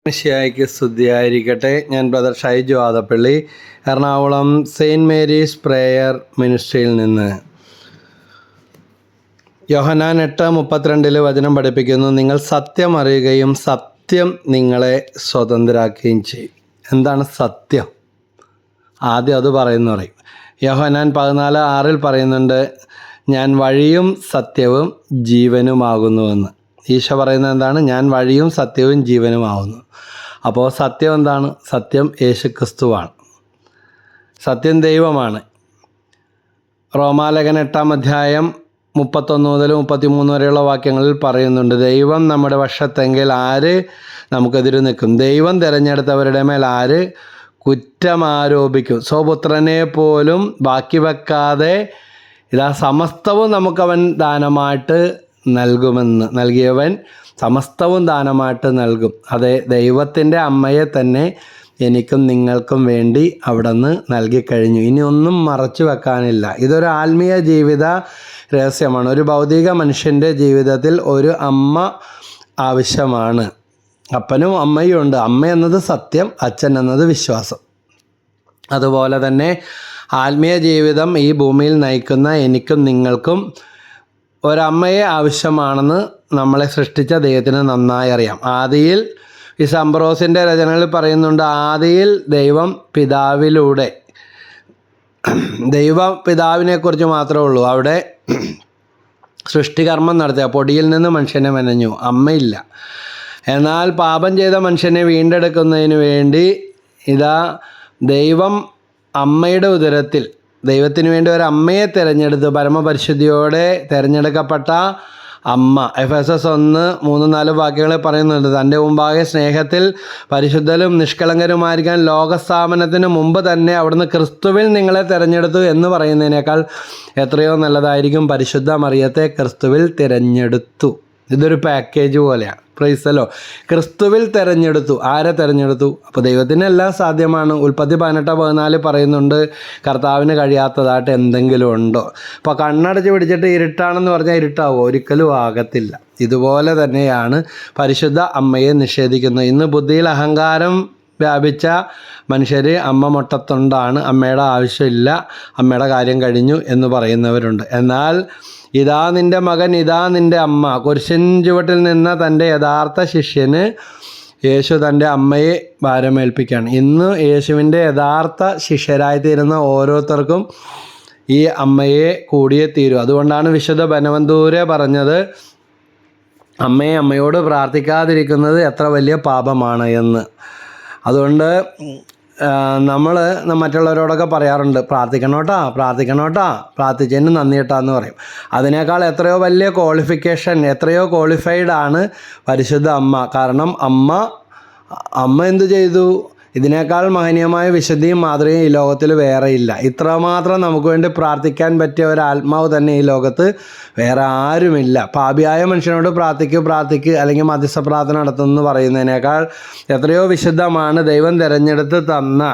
മിശിഹായ്ക്ക് സ്തുതിയായിരിക്കട്ടെ. ഞാൻ brother Shaiju Adappally, Ernakulam saint Mary's prayer മിനിസ്ട്രിയിൽ നിന്ന്. യോഹന്നാൻ 8:32 വചനം പഠിപ്പിക്കുന്നു, നിങ്ങൾ സത്യം അറിയുകയും സത്യം നിങ്ങളെ സ്വതന്ത്രരാക്കുകയും ചെയ്യും. എന്താണ് സത്യം? ആദ്യം അത് പറയും. യോഹന്നാൻ 14:6 പറയുന്നുണ്ട്, ഞാൻ വഴിയും സത്യവും ജീവനുമാകുന്നുവെന്ന്. ഈശോ പറയുന്നത് എന്താണ്? ഞാൻ വഴിയും സത്യവും ജീവനുമാകുന്നു. അപ്പോൾ സത്യം എന്താണ്? സത്യം യേശുക്രിസ്തുവാണ്. സത്യം ദൈവമാണ്. റോമാലേഖനം 8:31 മുതൽ 33 വരെയുള്ള വാക്യങ്ങളിൽ പറയുന്നുണ്ട്, ദൈവം നമ്മുടെ പക്ഷത്തെങ്കിൽ ആര് നമുക്കെതിരെ നിൽക്കും? ദൈവം തിരഞ്ഞെടുത്തവരുടെ മേൽ ആര് കുറ്റം ആരോപിക്കും? സ്വപുത്രനെ പോലും ബാക്കി വെക്കാതെ ഇതാ സമസ്തവും നമുക്കവൻ ദാനമായിട്ട് നൽകിയവൻ സമസ്തവും ദാനമായിട്ട് നൽകും. അതെ, ദൈവത്തിൻ്റെ അമ്മയെ തന്നെ എനിക്കും നിങ്ങൾക്കും വേണ്ടി അവിടെ നിന്ന് നൽകിക്കഴിഞ്ഞു. ഇനി ഒന്നും മറച്ചു വെക്കാനില്ല. ഇതൊരു ആത്മീയ ജീവിത രഹസ്യമാണ്. ഒരു ഭൗതിക മനുഷ്യൻ്റെ ജീവിതത്തിൽ ഒരു അമ്മ ആവശ്യമാണ്. അപ്പനും അമ്മയും ഉണ്ട്. അമ്മ എന്നത് സത്യം, അച്ഛൻ എന്നത് വിശ്വാസം. അതുപോലെ തന്നെ ആത്മീയ ജീവിതം ഈ ഭൂമിയിൽ നയിക്കുന്ന എനിക്കും നിങ്ങൾക്കും ഒരമ്മയെ ആവശ്യമാണെന്ന് നമ്മളെ സൃഷ്ടിച്ച ദൈവത്തിന് നന്നായി അറിയാം. ആദിയിൽ ഈ അംബ്രോസിൻ്റെ രചനകളിൽ പറയുന്നുണ്ട്, ആദിയിൽ ദൈവം പിതാവിലൂടെ, ദൈവ പിതാവിനെക്കുറിച്ച് മാത്രമേ ഉള്ളൂ. അവിടെ സൃഷ്ടികർമ്മം നടത്തിയ പൊടിയിൽ നിന്ന് മനുഷ്യനെ മെനഞ്ഞു, അമ്മയില്ല. എന്നാൽ പാപം ചെയ്ത മനുഷ്യനെ വീണ്ടെടുക്കുന്നതിന് വേണ്ടി ഇതാ ദൈവം അമ്മയുടെ ഉദരത്തിൽ ദൈവത്തിന് വേണ്ടി ഒരു അമ്മയെ തിരഞ്ഞെടുത്ത്, പരമപരിശുദ്ധിയോടെ തിരഞ്ഞെടുക്കപ്പെട്ട അമ്മ. എഫെസസ് 1:3-4 വാക്യങ്ങളിൽ പറയുന്നുണ്ട്, തൻ്റെ മുമ്പാകെ സ്നേഹത്തിൽ പരിശുദ്ധരും നിഷ്കളങ്കരുമായിരിക്കാൻ ലോകസ്ഥാപനത്തിന് മുമ്പ് തന്നെ അവിടുന്ന് ക്രിസ്തുവിൽ നിങ്ങളെ തിരഞ്ഞെടുത്തു എന്ന് പറയുന്നതിനേക്കാൾ എത്രയോ നല്ലതായിരിക്കും പരിശുദ്ധ മറിയത്തെ ക്രിസ്തുവിൽ തിരഞ്ഞെടുത്തു. ഇതൊരു പാക്കേജ് പോലെയാണ്. പ്രൈസലോ, ക്രിസ്തുവിൽ തിരഞ്ഞെടുത്തു. ആരെ തിരഞ്ഞെടുത്തു? അപ്പോൾ ദൈവത്തിന് എല്ലാം സാധ്യമാണ്. ഉൽപ്പത്തി 18:14 പറയുന്നുണ്ട്, കർത്താവിന് കഴിയാത്തതായിട്ട് എന്തെങ്കിലും ഉണ്ടോ? അപ്പോൾ കണ്ണടച്ച് പിടിച്ചിട്ട് ഇരുട്ടാണെന്ന് പറഞ്ഞാൽ ഇരുട്ടാവോ? ഒരിക്കലും ആകത്തില്ല. ഇതുപോലെ തന്നെയാണ് പരിശുദ്ധ അമ്മയെ നിഷേധിക്കുന്നത്. ഇന്ന് ബുദ്ധിയിൽ അഹങ്കാരം വ്യാപിച്ച മനുഷ്യർ അമ്മ മുട്ടത്തൊണ്ടാണ്, അമ്മയുടെ ആവശ്യമില്ല, അമ്മയുടെ കാര്യം കഴിഞ്ഞു എന്ന് പറയുന്നവരുണ്ട്. എന്നാൽ ഇതാ നിൻ്റെ മകൻ, ഇതാ നിൻ്റെ അമ്മ. കുരിശിൻ ചുവട്ടിൽ നിന്ന തൻ്റെ യഥാർത്ഥ ശിഷ്യന് യേശു തൻ്റെ അമ്മയെ ഭാരമേൽപ്പിക്കുകയാണ്. ഇന്ന് യേശുവിൻ്റെ യഥാർത്ഥ ശിഷ്യരായിത്തീരുന്ന ഓരോരുത്തർക്കും ഈ അമ്മയെ കൂടിയേ തീരൂ. അതുകൊണ്ടാണ് വിശുദ്ധ ബനവന്തൂരെ പറഞ്ഞത്, അമ്മയോട് പ്രാർത്ഥിക്കാതിരിക്കുന്നത് എത്ര വലിയ പാപമാണ് എന്ന്. അതുകൊണ്ട് നമ്മൾ മറ്റുള്ളവരോടൊക്കെ പറയാറുണ്ട്, പ്രാർത്ഥിക്കണോട്ടാ പ്രാർത്ഥിച്ചതിന് നന്ദി കേട്ടാ എന്ന് പറയും. അതിനേക്കാൾ എത്രയോ വലിയ ക്വാളിഫിക്കേഷൻ, എത്രയോ ക്വാളിഫൈഡ് ആണ് പരിശുദ്ധ അമ്മ. കാരണം അമ്മ എന്തു ചെയ്തു? ഇതിനേക്കാൾ മഹനീയമായ വിശുദ്ധിയും മാതൃകയും ഈ ലോകത്തിൽ വേറെയില്ല. ഇത്രമാത്രം നമുക്ക് വേണ്ടി പ്രാർത്ഥിക്കാൻ പറ്റിയ ഒരാത്മാവ് തന്നെ ഈ ലോകത്ത് വേറെ ആരുമില്ല. പാപിയായ മനുഷ്യനോട് പ്രാർത്ഥിക്ക് അല്ലെങ്കിൽ മധ്യസ്ഥ പ്രാർത്ഥന നടത്തുമെന്ന് പറയുന്നതിനേക്കാൾ എത്രയോ വിശുദ്ധമാണ് ദൈവം തിരഞ്ഞെടുത്ത് തന്ന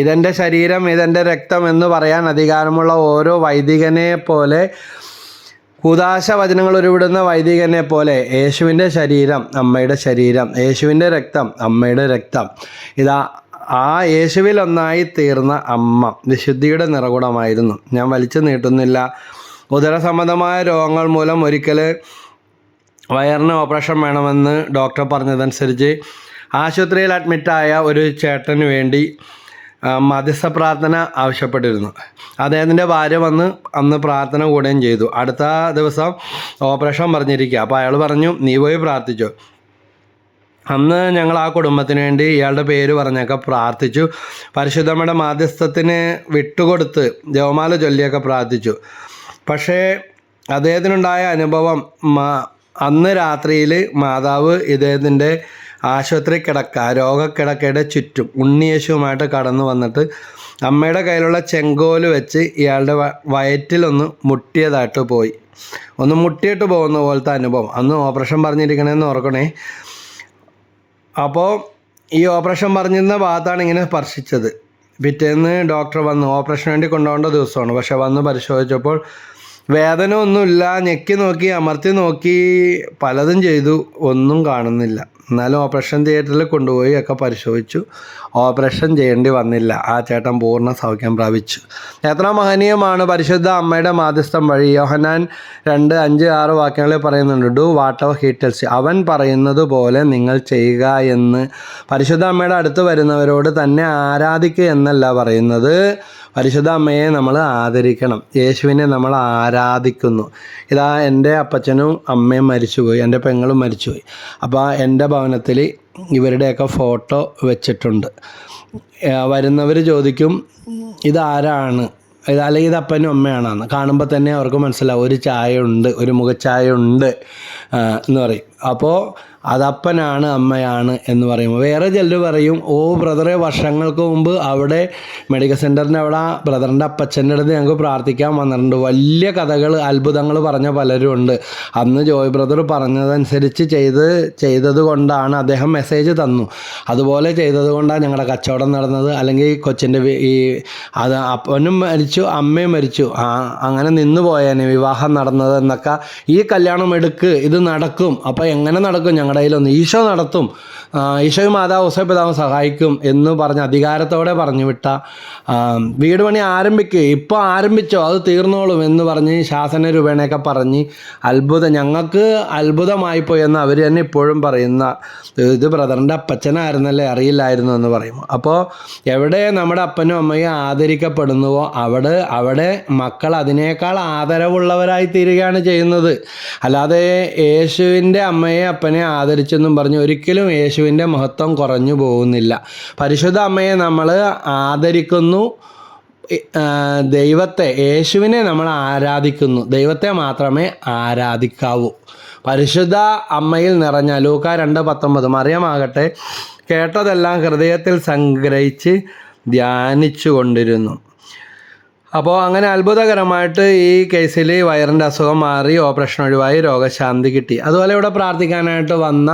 ഇതെൻ്റെ ശരീരം, ഇതെൻ്റെ രക്തം എന്ന് പറയാൻ അധികാരമുള്ള ഓരോ വൈദികനെ പോലെ, കൂദാശ വചനങ്ങൾ ഉരുവിടുന്ന വൈദികനെ പോലെ യേശുവിൻ്റെ ശരീരം അമ്മയുടെ ശരീരം, യേശുവിൻ്റെ രക്തം അമ്മയുടെ രക്തം. ഇതാ ആ യേശുവിൽ ഒന്നായി തീർന്ന അമ്മ വിശുദ്ധിയുടെ നിറകുടമായിരുന്നു. ഞാൻ വലിച്ചു നീട്ടുന്നില്ല. ഉദരസംബന്ധമായ രോഗങ്ങൾ മൂലം ഒരിക്കൽ വയറിന് ഓപ്പറേഷൻ വേണമെന്ന് ഡോക്ടർ പറഞ്ഞതനുസരിച്ച് ആശുപത്രിയിൽ അഡ്മിറ്റായ ഒരു ചേട്ടന് വേണ്ടി മധ്യസ്ഥ പ്രാർത്ഥന ആവശ്യപ്പെട്ടിരുന്നു. അദ്ദേഹത്തിൻ്റെ ഭാര്യ വന്ന് അന്ന് പ്രാർത്ഥന കൂടുകയും ചെയ്തു. അടുത്ത ദിവസം ഓപ്പറേഷൻ പറഞ്ഞിരിക്കുക. അപ്പോൾ അയാൾ പറഞ്ഞു, നീ പോയി പ്രാർത്ഥിച്ചു. അന്ന് ഞങ്ങൾ ആ കുടുംബത്തിന് വേണ്ടി ഇയാളുടെ പേര് പറഞ്ഞൊക്കെ പ്രാർത്ഥിച്ചു. പരിശുദ്ധമ്മയുടെ മാധ്യസ്ഥത്തിന് വിട്ടുകൊടുത്ത് ജപമാല ചൊല്ലിയൊക്കെ പ്രാർത്ഥിച്ചു. പക്ഷേ അദ്ദേഹത്തിനുണ്ടായ അനുഭവം, അന്ന് രാത്രിയിൽ മാതാവ് ഇദ്ദേഹത്തിൻ്റെ ആശുപത്രി രോഗക്കിടക്കയുടെ ചുറ്റും ഉണ്ണിയേശുവുമായിട്ട് കടന്നു വന്നിട്ട് അമ്മയുടെ കയ്യിലുള്ള ചെങ്കോല് വെച്ച് ഇയാളുടെ വയറ്റിലൊന്ന് മുട്ടിയതായിട്ട് പോയി. ഒന്ന് മുട്ടിയിട്ട് പോകുന്ന പോലത്തെ അനുഭവം. അന്ന് ഓപ്പറേഷൻ പറഞ്ഞിരിക്കണമെന്ന് ഓർക്കണേ. അപ്പോൾ ഈ ഓപ്പറേഷൻ പറഞ്ഞിരുന്ന ഭാഗത്താണ് ഇങ്ങനെ സ്പർശിച്ചത്. പിറ്റേന്ന് ഡോക്ടർ വന്നു. ഓപ്പറേഷന് വേണ്ടി കൊണ്ടുപോകേണ്ട ദിവസമാണ്. പക്ഷെ വന്ന് പരിശോധിച്ചപ്പോൾ വേദന ഒന്നുമില്ല. ഞെക്കി നോക്കി, അമർത്തി നോക്കി, പലതും ചെയ്തു, ഒന്നും കാണുന്നില്ല. എന്നാലും ഓപ്പറേഷൻ തിയേറ്ററിൽ കൊണ്ടുപോയി ഒക്കെ പരിശോധിച്ചു. ഓപ്പറേഷൻ ചെയ്യേണ്ടി വന്നില്ല. ആ ചേട്ടൻ പൂർണ്ണ സൗഖ്യം പ്രാപിച്ചു. എത്ര മഹനീയമാണ് പരിശുദ്ധ അമ്മയുടെ മാധ്യസ്ഥം വഴി. യോഹന്നാൻ 2:5-6 വാക്യങ്ങളിൽ പറയുന്നുണ്ട്, do what ever he tells U. അവൻ പറയുന്നത് പോലെ നിങ്ങൾ ചെയ്യുക എന്ന്. പരിശുദ്ധ അമ്മയുടെ അടുത്ത് വരുന്നവരോട് തന്നെ ആരാധിക്കുക എന്നല്ല പറയുന്നത്, പരിശുദ്ധ അമ്മയെ നമ്മൾ ആദരിക്കണം. യേശുവിനെ നമ്മൾ ആരാധിക്കുന്നു. ഇതാ എൻ്റെ അപ്പച്ചനും അമ്മയും മരിച്ചുപോയി, എൻ്റെ പെങ്ങളും മരിച്ചുപോയി. അപ്പോൾ എൻ്റെ ഭവനത്തിൽ ഇവരുടെയൊക്കെ ഫോട്ടോ വെച്ചിട്ടുണ്ട്. വരുന്നവർ ചോദിക്കും ഇതാരാണ്, അല്ലെങ്കിൽ ഇത് അപ്പനും അമ്മയാണെന്ന്. കാണുമ്പോൾ തന്നെ അവർക്ക് മനസ്സിലാവും ഒരു ചായ ഉണ്ട്, ഒരു മുഖച്ചായ ഉണ്ട് എന്ന് പറയും. അപ്പോൾ അതപ്പനാണ് അമ്മയാണ് എന്ന് പറയുമ്പോൾ വേറെ ചിലർ പറയും, ഓ ബ്രദറെ വർഷങ്ങൾക്ക് മുമ്പ് അവിടെ മെഡിക്കൽ സെൻറ്ററിൻ്റെ അവിടെ ബ്രദറിൻ്റെ അപ്പച്ചൻ്റെ അടുത്ത് ഞങ്ങൾക്ക് പ്രാർത്ഥിക്കാൻ വന്നിട്ടുണ്ട്. വലിയ കഥകൾ അത്ഭുതങ്ങൾ പറഞ്ഞ പലരും ഉണ്ട്. അന്ന് ജോയ് ബ്രദർ പറഞ്ഞതനുസരിച്ച് ചെയ്തത് കൊണ്ടാണ് അദ്ദേഹം മെസ്സേജ് തന്നു, അതുപോലെ ചെയ്തത് കൊണ്ടാണ് ഞങ്ങളുടെ കച്ചവടം നടന്നത്. അല്ലെങ്കിൽ കൊച്ചിൻ്റെ അത് അപ്പനും മരിച്ചു അമ്മയും മരിച്ചു, അങ്ങനെ നിന്ന് പോയേനെ വിവാഹം നടന്നത് എന്നൊക്കെ. ഈ കല്യാണം എടുക്ക്, ഇത് നടക്കും. അപ്പോൾ എങ്ങനെ നടക്കും? ഞങ്ങളുടെ കയ്യിലൊന്ന് ഈശോ നടത്തും, ഈശോയും മാതാവ് ഔസേപ്പ് പിതാവും സഹായിക്കും എന്ന് പറഞ്ഞ് അധികാരത്തോടെ പറഞ്ഞു വിട്ട, വീട് പണി ആരംഭിക്കുക, ഇപ്പോൾ ആരംഭിച്ചോ അത് തീർന്നോളും എന്ന് പറഞ്ഞ് ശാസന രൂപേണയൊക്കെ പറഞ്ഞ് ഞങ്ങൾക്ക് അത്ഭുതമായിപ്പോയി എന്ന് അവർ തന്നെ ഇപ്പോഴും പറയുന്ന, ഇത് ബ്രദറിൻ്റെ അപ്പച്ചനായിരുന്നല്ലേ, അറിയില്ലായിരുന്നു എന്ന് പറയും. അപ്പോൾ എവിടെ നമ്മുടെ അപ്പനും അമ്മയും ആദരിക്കപ്പെടുന്നുവോ അവിടെ മക്കൾ അതിനേക്കാൾ ആദരവുള്ളവരായി തീരുകയാണ് ചെയ്യുന്നത്. അല്ലാതെ യേശുവിൻ്റെ അമ്മയെ അപ്പനെ ആദരിച്ചെന്നും പറഞ്ഞ് ഒരിക്കലും യേശുവിൻ്റെ മഹത്വം കുറഞ്ഞു പോകുന്നില്ല. പരിശുദ്ധ അമ്മയെ നമ്മൾ ആദരിക്കുന്നു, ദൈവത്തെ യേശുവിനെ നമ്മൾ ആരാധിക്കുന്നു, ദൈവത്തെ മാത്രമേ ആരാധിക്കാവൂ. പരിശുദ്ധ അമ്മയിൽ നിറഞ്ഞ ലൂക്കാ 2:19 മറിയമാകട്ടെ കേട്ടതെല്ലാം ഹൃദയത്തിൽ സംഗ്രഹിച്ച് ധ്യാനിച്ചു കൊണ്ടിരുന്നു. അപ്പോൾ അങ്ങനെ അത്ഭുതകരമായിട്ട് ഈ കേസിൽ വയറിൻ്റെ അസുഖം മാറി, ഓപ്പറേഷൻ ഒഴിവായി, രോഗശാന്തി കിട്ടി. അതുപോലെ ഇവിടെ പ്രാർത്ഥിക്കാനായിട്ട് വന്ന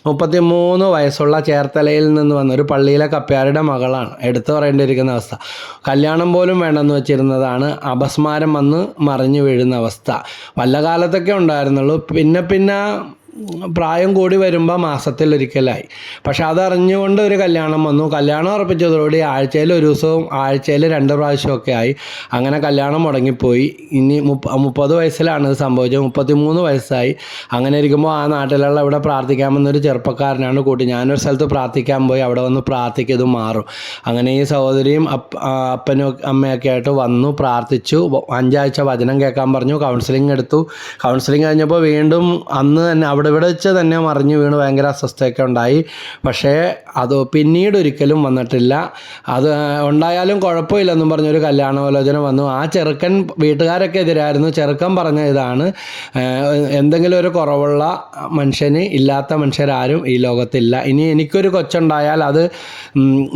33 വയസ്സുള്ള ചേർത്തലയിൽ നിന്ന് വന്ന ഒരു പള്ളിയിലെ കപ്പ്യാരുടെ മകളാണ്. എടുത്തു പറയേണ്ടിയിരിക്കുന്ന അവസ്ഥ. കല്യാണം പോലും വേണ്ടെന്ന് വെച്ചിരുന്നതാണ്. അപസ്മാരം വന്ന് മറിഞ്ഞു വീഴുന്ന അവസ്ഥ. വല്ല കാലത്തൊക്കെ ഉണ്ടായിരുന്നുള്ളൂ. പിന്നെ പ്രായം കൂടി വരുമ്പോൾ മാസത്തിലൊരിക്കലായി. പക്ഷെ അതറിഞ്ഞുകൊണ്ട് ഒരു കല്യാണം വന്നു. കല്യാണം ഉറപ്പിച്ചതോടുകൂടി ആഴ്ചയിൽ ഒരു ദിവസവും ആഴ്ചയിൽ 2 പ്രാവശ്യമൊക്കെ ആയി. അങ്ങനെ കല്യാണം മുടങ്ങിപ്പോയി. ഇനി 30 വയസ്സിലാണ് ഇത് സംഭവിച്ചത്. 33 വയസ്സായി. അങ്ങനെ ഇരിക്കുമ്പോൾ ആ നാട്ടിലുള്ള ഇവിടെ പ്രാർത്ഥിക്കാൻ വന്നൊരു ചെറുപ്പക്കാരനാണ് കൂട്ടി. ഞാനൊരു സ്ഥലത്ത് പ്രാർത്ഥിക്കാൻ പോയി, അവിടെ വന്ന് പ്രാർത്ഥിക്കത് മാറും. അങ്ങനെ ഈ സഹോദരിയും അപ്പനും അമ്മയൊക്കെ ആയിട്ട് വന്നു, പ്രാർത്ഥിച്ചു. 5 ആഴ്ച വചനം കേൾക്കാൻ പറഞ്ഞു. കൗൺസിലിംഗ് എടുത്തു. കൗൺസിലിംഗ് കഴിഞ്ഞപ്പോൾ വീണ്ടും അന്ന് തന്നെ ഇവിടെ വെച്ച് തന്നെ മറിഞ്ഞു വീണ് ഭയങ്കര അസ്വസ്ഥയൊക്കെ ഉണ്ടായി. പക്ഷേ അത് പിന്നീട് ഒരിക്കലും വന്നിട്ടില്ല. അത് ഉണ്ടായാലും കുഴപ്പമില്ലെന്നും പറഞ്ഞൊരു കല്യാണാലോചന വന്നു. ആ ചെറുക്കൻ വീട്ടുകാരൊക്കെ എതിരായിരുന്നു. ചെറുക്കൻ പറഞ്ഞ ഇതാണ്, എന്തെങ്കിലും ഒരു കുറവുള്ള മനുഷ്യന് ഇല്ലാത്ത മനുഷ്യരാരും ഈ ലോകത്തില്ല. ഇനി എനിക്കൊരു കൊച്ചുണ്ടായാൽ അത്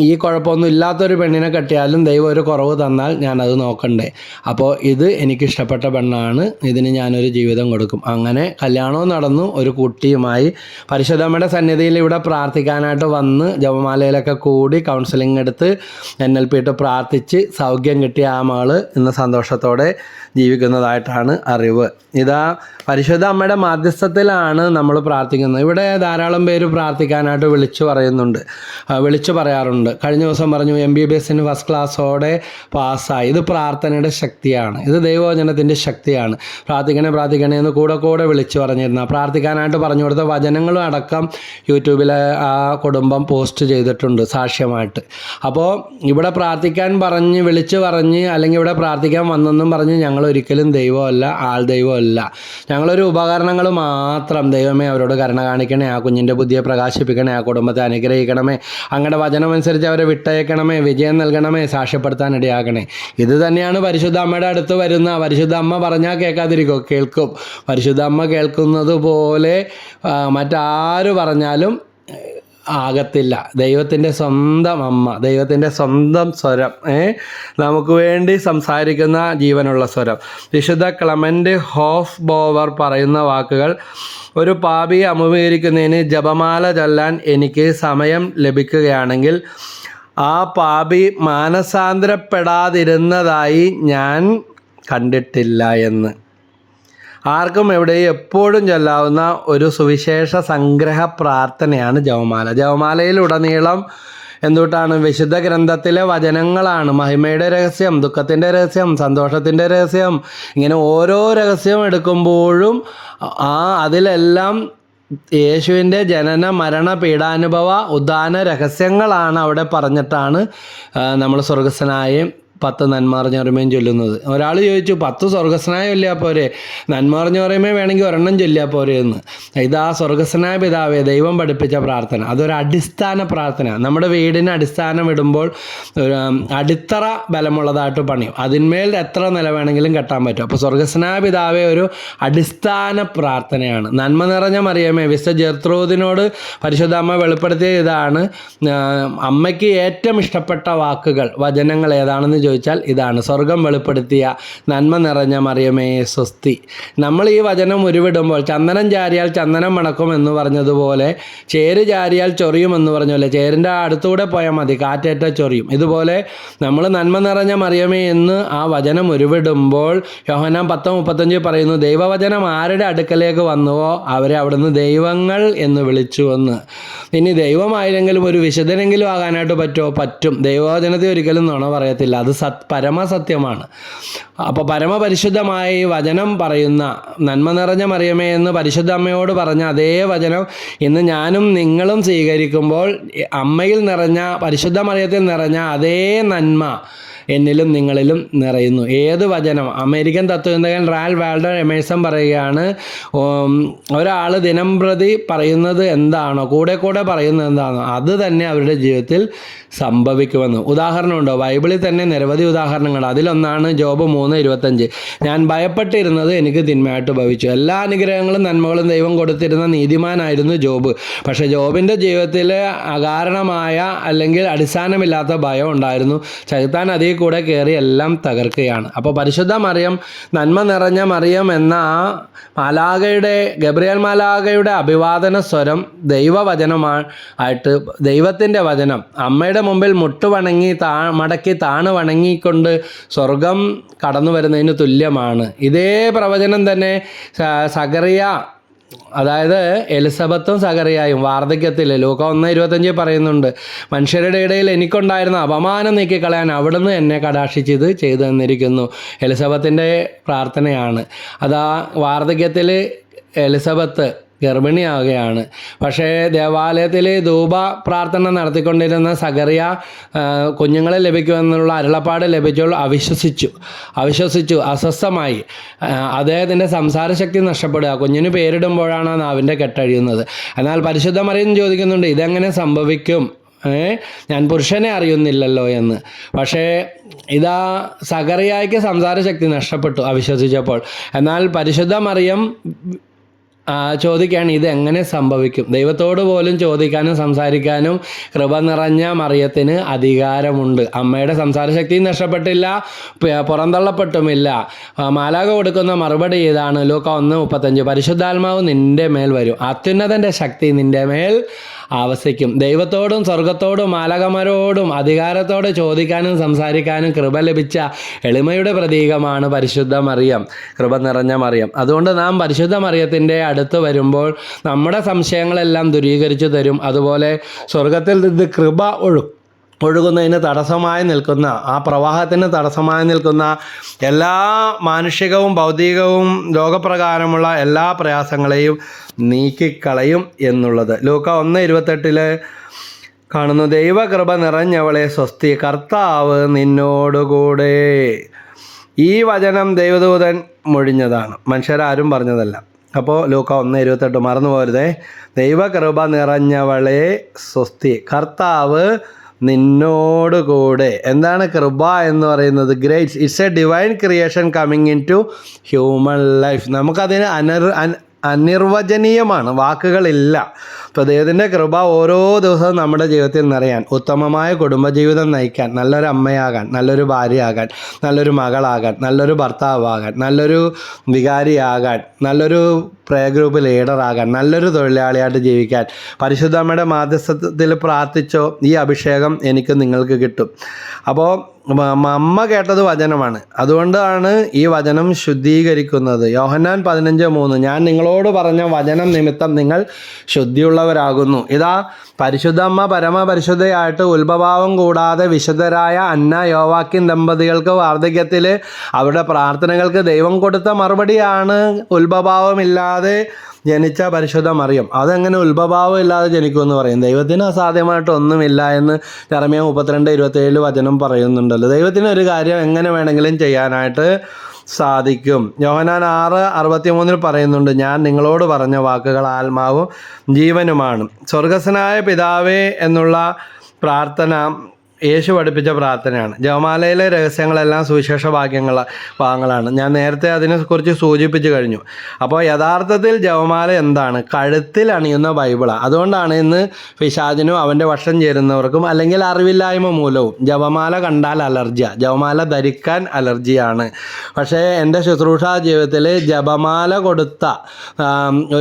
ഈ കുഴപ്പമൊന്നും ഇല്ലാത്തൊരു പെണ്ണിനെ കെട്ടിയാലും ദൈവം ഒരു കുറവ് തന്നാൽ ഞാനത് നോക്കണ്ടേ. അപ്പോൾ ഇത് എനിക്കിഷ്ടപ്പെട്ട പെണ്ണാണ്, ഇതിന് ഞാനൊരു ജീവിതം കൊടുക്കും. അങ്ങനെ കല്യാണവും നടന്നു. ഒരു കുട്ടിയുമായി പരിശുദ്ധമ്മയുടെ സന്നിധിയിൽ ഇവിടെ പ്രാർത്ഥിക്കാനായിട്ട് വന്ന് ജപമാലയിലൊക്കെ കൂടി കൗൺസിലിംഗ് എടുത്ത് NLP ഇട്ട് പ്രാർത്ഥിച്ച് സൗഖ്യം കിട്ടിയ ആ മകൾ ഇന്ന് സന്തോഷത്തോടെ ജീവിക്കുന്നതായിട്ടാണ് അറിവ്. ഇതാ പരിശുദ്ധ അമ്മയുടെ മാധ്യസ്ഥത്തിലാണ് നമ്മൾ പ്രാർത്ഥിക്കുന്നത്. ഇവിടെ ധാരാളം പേര് പ്രാർത്ഥിക്കാനായിട്ട് വിളിച്ചു പറയാറുണ്ട്. കഴിഞ്ഞ ദിവസം പറഞ്ഞു MBBS ഫസ്റ്റ് ക്ലാസ്സോടെ പാസ്സായി. ഇത് പ്രാർത്ഥനയുടെ ശക്തിയാണ്, ഇത് ദൈവവചനത്തിൻ്റെ ശക്തിയാണ്. പ്രാർത്ഥിക്കണേ എന്ന് കൂടെ വിളിച്ചു പറഞ്ഞിരുന്ന, പ്രാർത്ഥിക്കാനായിട്ട് പറഞ്ഞു കൊടുത്ത വചനങ്ങളും അടക്കം യൂട്യൂബിൽ ആ കുടുംബം പോസ്റ്റ് ചെയ്തിട്ടുണ്ട് സാക്ഷ്യമായിട്ട്. അപ്പോൾ ഇവിടെ പ്രാർത്ഥിക്കാൻ വിളിച്ചു പറഞ്ഞ് അല്ലെങ്കിൽ ഇവിടെ പ്രാർത്ഥിക്കാൻ വന്നെന്നും പറഞ്ഞ് ഞങ്ങളൊരിക്കലും ദൈവമല്ല, ആൾ ദൈവമല്ല. ഞങ്ങളൊരു ഉപകരണങ്ങൾ മാത്രം. ദൈവമേ അവരോട് കരുണ കാണിക്കണേ, ആ കുഞ്ഞിൻ്റെ ബുദ്ധിയെ പ്രകാശിപ്പിക്കണേ, ആ കുടുംബത്തെ അനുഗ്രഹിക്കണമേ, അങ്ങയുടെ വചനമനുസരിച്ച് അവരെ വിട്ടയക്കണമേ, വിജയം നൽകണമേ, സാക്ഷ്യപ്പെടുത്താൻ ഇടയാക്കണേ. ഇത് തന്നെയാണ് പരിശുദ്ധ അമ്മയുടെ അടുത്ത് വരുന്ന. പരിശുദ്ധ അമ്മ പറഞ്ഞാൽ കേൾക്കാതിരിക്കോ? കേൾക്കും. പരിശുദ്ധ അമ്മ കേൾക്കുന്നത് പോലെ മറ്റാര് പറഞ്ഞാലും ആകത്തില്ല. ദൈവത്തിൻ്റെ സ്വന്തം അമ്മ, ദൈവത്തിൻ്റെ സ്വന്തം സ്വരം, നമുക്ക് വേണ്ടി സംസാരിക്കുന്ന ജീവനുള്ള സ്വരം. വിശുദ്ധ ക്ലെമൻ്റ് ഹോഫ് ബോവർ പറയുന്ന വാക്കുകൾ, ഒരു പാപിയെ അഭിമുഖീകരിക്കുന്നതിന് ജപമാല ചൊല്ലാൻ എനിക്ക് സമയം ലഭിക്കുകയാണെങ്കിൽ ആ പാപി മാനസാന്തരപ്പെടാതിരുന്നതായി ഞാൻ കണ്ടിട്ടില്ല എന്ന്. ആർക്കും എവിടെയും എപ്പോഴും ചൊല്ലാവുന്ന ഒരു സുവിശേഷ സംഗ്രഹ പ്രാർത്ഥനയാണ് ജപമാല. ജപമാലയിലുടനീളം എന്തുകൊണ്ടാണ് വിശുദ്ധ ഗ്രന്ഥത്തിലെ വചനങ്ങളാണ് മഹിമയുടെ രഹസ്യം, ദുഃഖത്തിൻ്റെ രഹസ്യം, സന്തോഷത്തിൻ്റെ രഹസ്യം, ഇങ്ങനെ ഓരോ രഹസ്യം എടുക്കുമ്പോഴും അതിലെല്ലാം യേശുവിൻ്റെ ജനന മരണ പീഡാനുഭവ ഉദ്ധാന രഹസ്യങ്ങളാണ് അവിടെ പറഞ്ഞിട്ടാണ് നമ്മൾ സ്വർഗസ്വനായ 10 നന്മറിഞ്ഞോർമ്മയും ചൊല്ലുന്നത്. ഒരാൾ ചോദിച്ചു 10 സ്വർഗസ്വനായ ചൊല്ലിയാൽ പോരെ, നന്മറിഞ്ഞോർമ്മ വേണമെങ്കിൽ ഒരെണ്ണം ചൊല്ലിയാൽ പോരെ എന്ന്. ഇതാ സ്വർഗസ്വനായ പിതാവേ ദൈവം പഠിപ്പിച്ച പ്രാർത്ഥന, അതൊരു അടിസ്ഥാന പ്രാർത്ഥന. നമ്മുടെ വീടിന് അടിസ്ഥാനം ഇടുമ്പോൾ അടിത്തറ ബലമുള്ളതായിട്ട് പണിയും, അതിന്മേൽ എത്ര നില വേണമെങ്കിലും കെട്ടാൻ പറ്റും. അപ്പോൾ സ്വർഗസ്വനായ പിതാവേ ഒരു അടിസ്ഥാന പ്രാർത്ഥനയാണ്. നന്മ നിറഞ്ഞ മറിയമേ, വിശുദ്ധ ജെർത്രൂദിനോട് പരിശുദ്ധ അമ്മ വെളിപ്പെടുത്തിയ ഇതാണ്. അമ്മയ്ക്ക് ഏറ്റവും ഇഷ്ടപ്പെട്ട വാക്കുകൾ, വചനങ്ങൾ ഏതാണെന്ന് ചോദിച്ചാൽ ഇതാണ്. സ്വർഗം വെളിപ്പെടുത്തിയ നന്മ നിറഞ്ഞ മറിയമേ സ്വസ്തി. നമ്മൾ ഈ വചനം ഉരുവിടുമ്പോൾ ചന്ദനം ചാരിയാൽ ചന്ദനം മണക്കും എന്ന് പറഞ്ഞതുപോലെ, ചേര് ചാരിയാൽ ചൊറിയുമെന്ന് പറഞ്ഞപോലെ, ചേരിൻ്റെ അടുത്തൂടെ പോയാൽ മതി, കാറ്റേറ്റ ചൊറിയും. ഇതുപോലെ നമ്മൾ നന്മ നിറഞ്ഞ മറിയമേ എന്ന് ആ വചനം ഉരുവിടുമ്പോൾ യോഹന്നാൻ 10:35 പറയുന്നു, ദൈവവചനം ആരുടെ അടുക്കലേക്ക് വന്നുവോ അവരെ അവിടുന്ന് ദൈവങ്ങൾ എന്ന് വിളിച്ചുവെന്ന്. ഇനി ദൈവമായില്ലെങ്കിലും ഒരു വിശുദ്ധനെങ്കിലും ആകാനായിട്ട് പറ്റുമോ? പറ്റും. ദൈവവചനത്തെ ഒരിക്കലും നുണ പറയത്തില്ല, അത് പരമസത്യമാണ്. അപ്പോൾ പരമപരിശുദ്ധമായ ഈ വചനം പറയുന്ന നന്മ നിറഞ്ഞ മറിയമേ എന്ന് പരിശുദ്ധ അമ്മയോട് പറഞ്ഞ അതേ വചനം ഇന്ന് ഞാനും നിങ്ങളും സ്വീകരിക്കുമ്പോൾ അമ്മയിൽ നിറഞ്ഞ, പരിശുദ്ധ മറിയത്തിൽ നിറഞ്ഞ അതേ നന്മ എന്നിലും നിങ്ങളിലും നിറയുന്നു. ഏത് വചനം? അമേരിക്കൻ തത്വചിന്തകൻ റാൽഫ് വാൾഡോ എമേഴ്സൺ പറയുകയാണ്, ഒരാൾ ദിനം പ്രതി പറയുന്നത് എന്താണോ, കൂടെ പറയുന്നത് എന്താണോ അത് തന്നെ അവരുടെ ജീവിതത്തിൽ സംഭവിക്കുമെന്ന്. ഉദാഹരണമുണ്ടോ? ബൈബിളിൽ തന്നെ നിരവധി ഉദാഹരണങ്ങൾ. അതിലൊന്നാണ് ജോബ് 3:25. ഞാൻ ഭയപ്പെട്ടിരുന്നത് എനിക്ക് തിന്മയായിട്ട് ഭവിച്ചു. എല്ലാ അനുഗ്രഹങ്ങളും നന്മകളും ദൈവം കൊടുത്തിരുന്ന നീതിമാനായിരുന്നു ജോബ്. പക്ഷേ ജോബിൻ്റെ ജീവിതത്തിൽ അകാരണമായ അല്ലെങ്കിൽ അടിസ്ഥാനമില്ലാത്ത ഭയം ഉണ്ടായിരുന്നു. ശൈത്താൻ അതിൽ കൂടെ കയറി എല്ലാം തകർക്കുകയാണ്. അപ്പോൾ പരിശുദ്ധ മറിയം, നന്മ നിറഞ്ഞ മറിയം എന്ന ആ മാലാഖയുടെ, ഗബ്രിയേൽ മാലാഖയുടെ അഭിവാദന സ്വരം ദൈവവചനമായിട്ട്, ദൈവത്തിൻ്റെ വചനം അമ്മയുടെ മുമ്പിൽ മുട്ടുവണങ്ങി മടക്കി താണ് വണങ്ങിക്കൊണ്ട് സ്വർഗം കടന്നു വരുന്നതിന് തുല്യമാണ്. ഇതേ പ്രവചനം തന്നെ സഖറിയ, അതായത് എലിസബത്തും സഖറിയായും വാർദ്ധക്യത്തിൽ ലൂക്ക 1:25 പറയുന്നുണ്ട്, മനുഷ്യരുടെ ഇടയിൽ എനിക്കുണ്ടായിരുന്ന അപമാനം നീക്കിക്കളയാൻ അവിടുന്ന് എന്നെ കടാക്ഷിച്ചത് ചെയ്തു തന്നിരിക്കുന്നു. എലിസബത്തിൻ്റെ പ്രാർത്ഥനയാണ്. അതാ വാർദ്ധക്യത്തിൽ എലിസബത്ത് ഗർഭിണിയാവുകയാണ്. പക്ഷേ ദേവാലയത്തിൽ ധൂപ പ്രാർത്ഥന നടത്തിക്കൊണ്ടിരുന്ന സഖറിയ കുഞ്ഞുങ്ങളെ ലഭിക്കുമെന്നുള്ള അരുളപ്പാട് ലഭിച്ചപ്പോൾ അവിശ്വസിച്ചു, അസ്വസ്ഥമായി. അദ്ദേഹത്തിൻ്റെ സംസാരശക്തി നഷ്ടപ്പെടുക, കുഞ്ഞിന് പേരിടുമ്പോഴാണ് നാവിൻ്റെ കെട്ടഴിയുന്നത്. എന്നാൽ പരിശുദ്ധ മറിയം ചോദിക്കുന്നുണ്ട്, ഇതെങ്ങനെ സംഭവിക്കും? ഞാൻ പുരുഷനെ അറിയുന്നില്ലല്ലോ എന്ന്. പക്ഷേ ഇതാ സഖറിയായ്ക്ക് സംസാരശക്തി നഷ്ടപ്പെട്ടു അവിശ്വസിച്ചപ്പോൾ. എന്നാൽ പരിശുദ്ധ മറിയം ചോദിക്കുകയാണ്, ഇതെങ്ങനെ സംഭവിക്കും? ദൈവത്തോട് പോലും ചോദിക്കാനും സംസാരിക്കാനും കൃപ നിറഞ്ഞ മറിയത്തിന് അധികാരമുണ്ട്. അമ്മയുടെ സംസാരശക്തി നഷ്ടപ്പെട്ടില്ല, പുറന്തള്ളപ്പെട്ടുമില്ല. മാലാഖ കൊടുക്കുന്ന മറുപടി ഇതാണ്, ലൂക്ക 1:35, പരിശുദ്ധാത്മാവ് നിൻ്റെ മേൽ വരും, അത്യുന്നതൻ്റെ ശക്തി നിൻ്റെ മേൽ ആവസിക്കും. ദൈവത്തോടും സ്വർഗത്തോടും മാലാഖമാരോടും അധികാരത്തോടെ ചോദിക്കാനും സംസാരിക്കാനും കൃപ ലഭിച്ച എളിമയുടെ പ്രതീകമാണ് പരിശുദ്ധ മറിയം, കൃപ നിറഞ്ഞ മറിയം. അതുകൊണ്ട് നാം പരിശുദ്ധ മറിയത്തിൻ്റെ അടുത്ത് വരുമ്പോൾ നമ്മുടെ സംശയങ്ങളെല്ലാം ദൂരീകരിച്ചു തരും. അതുപോലെ സ്വർഗത്തിൽ നിന്ന് കൃപ ഒഴുകുന്നതിന് തടസ്സമായി നിൽക്കുന്ന, ആ പ്രവാഹത്തിന് തടസ്സമായി നിൽക്കുന്ന എല്ലാ മാനുഷികവും ഭൗതികവും ലോകപ്രകാരമുള്ള എല്ലാ പ്രയാസങ്ങളെയും നീക്കിക്കളയും എന്നുള്ളത്. ലൂക്ക 1:28 കാണുന്നു, ദൈവകൃപ നിറഞ്ഞവളെ സ്വസ്തി, കർത്താവ് നിന്നോടുകൂടെ. ഈ വചനം ദൈവദൂതൻ മൊഴിഞ്ഞതാണ്, മനുഷ്യരാരും പറഞ്ഞതല്ല. അപ്പോൾ ലൂക്ക 1:28 മറന്നു പോരുതേ. ദൈവകൃപ നിറഞ്ഞവളെ സ്വസ്തി, കർത്താവ് നിന്നോടുകൂടെ. എന്താണ് കൃപ എന്ന് പറയുന്നത്? Grace. It's a divine creation coming in to human life. നമുക്കതിന് അനിർവചനീയമാണ്, വാക്കുകളില്ല. അപ്പോൾ ദൈവത്തിൻ്റെ കൃപ ഓരോ ദിവസവും നമ്മുടെ ജീവിതത്തിൽ നിറയാൻ, ഉത്തമമായ കുടുംബജീവിതം നയിക്കാൻ, നല്ലൊരു അമ്മയാകാൻ, നല്ലൊരു ഭാര്യയാകാൻ, നല്ലൊരു മകളാകാൻ, നല്ലൊരു ഭർത്താവാകാൻ, നല്ലൊരു വികാരിയാകാൻ, നല്ലൊരു പ്രേ ഗ്രൂപ്പ് ലീഡറാകാൻ, നല്ലൊരു തൊഴിലാളിയായിട്ട് ജീവിക്കാൻ പരിശുദ്ധ അമ്മയുടെ മാധ്യസ്ഥത്തിൽ പ്രാർത്ഥിച്ചോ, ഈ അഭിഷേകം എനിക്ക് നിങ്ങൾക്ക് കിട്ടും. അപ്പോൾ അമ്മ കേട്ടത് വചനമാണ്. അതുകൊണ്ടാണ് ഈ വചനം ശുദ്ധീകരിക്കുന്നത്. യോഹന്നാൻ 15:3 ഞാൻ നിങ്ങളോട് പറഞ്ഞ വചനം നിമിത്തം നിങ്ങൾ ശുദ്ധിയുള്ളവരാകുന്നു. ഇതാ പരിശുദ്ധ അമ്മ പരമപരിശുദ്ധയായിട്ട് ഉത്ഭവം കൂടാതെ വിശുദ്ധരായ അന്ന യോവാക്കിൻ ദമ്പതികൾക്ക് വാർദ്ധക്യത്തിൽ അവരുടെ പ്രാർത്ഥനകൾക്ക് ദൈവം കൊടുത്ത മറുപടിയാണ് ഉത്ഭവമില്ലാതെ ജനിച്ച പരിശുദ്ധ മറിയം. അതെങ്ങനെ ഉത്ഭവം ഇല്ലാതെ ജനിക്കുമെന്ന് പറയും? ദൈവത്തിന് അസാധ്യമായിട്ടൊന്നുമില്ല എന്ന് യെരമ്യാ 32:27 വചനം പറയുന്നുണ്ടല്ലോ. ദൈവത്തിന് ഒരു കാര്യം എങ്ങനെ വേണമെങ്കിലും ചെയ്യാനായിട്ട് സാധിക്കും. യോഹന്നാൻ 6:63 പറയുന്നുണ്ട്, ഞാൻ നിങ്ങളോട് പറഞ്ഞ വാക്കുകൾ ആത്മാവും ജീവനുമാണ്. സ്വർഗസ്വനായ പിതാവേ എന്നുള്ള പ്രാർത്ഥന യേശു പഠിപ്പിച്ച പ്രാർത്ഥനയാണ്. ജപമാലയിലെ രഹസ്യങ്ങളെല്ലാം സുവിശേഷ ഭാഗങ്ങളാണ്. ഞാൻ നേരത്തെ അതിനെക്കുറിച്ച് സൂചിപ്പിച്ചു കഴിഞ്ഞു. അപ്പോൾ യഥാർത്ഥത്തിൽ ജപമാല എന്താണ്? കഴുത്തിൽ അണിയുന്ന ബൈബിളാണ്. അതുകൊണ്ടാണ് ഇന്ന് പിശാചിനും അവൻ്റെ വശം ചേരുന്നവർക്കും അല്ലെങ്കിൽ അറിവില്ലായ്മ മൂലവും ജപമാല കണ്ടാൽ അലർജിയാണ്, ജപമാല ധരിക്കാൻ അലർജിയാണ്. പക്ഷേ എൻ്റെ ശുശ്രൂഷാ ജീവിതത്തിൽ ജപമാല കൊടുത്ത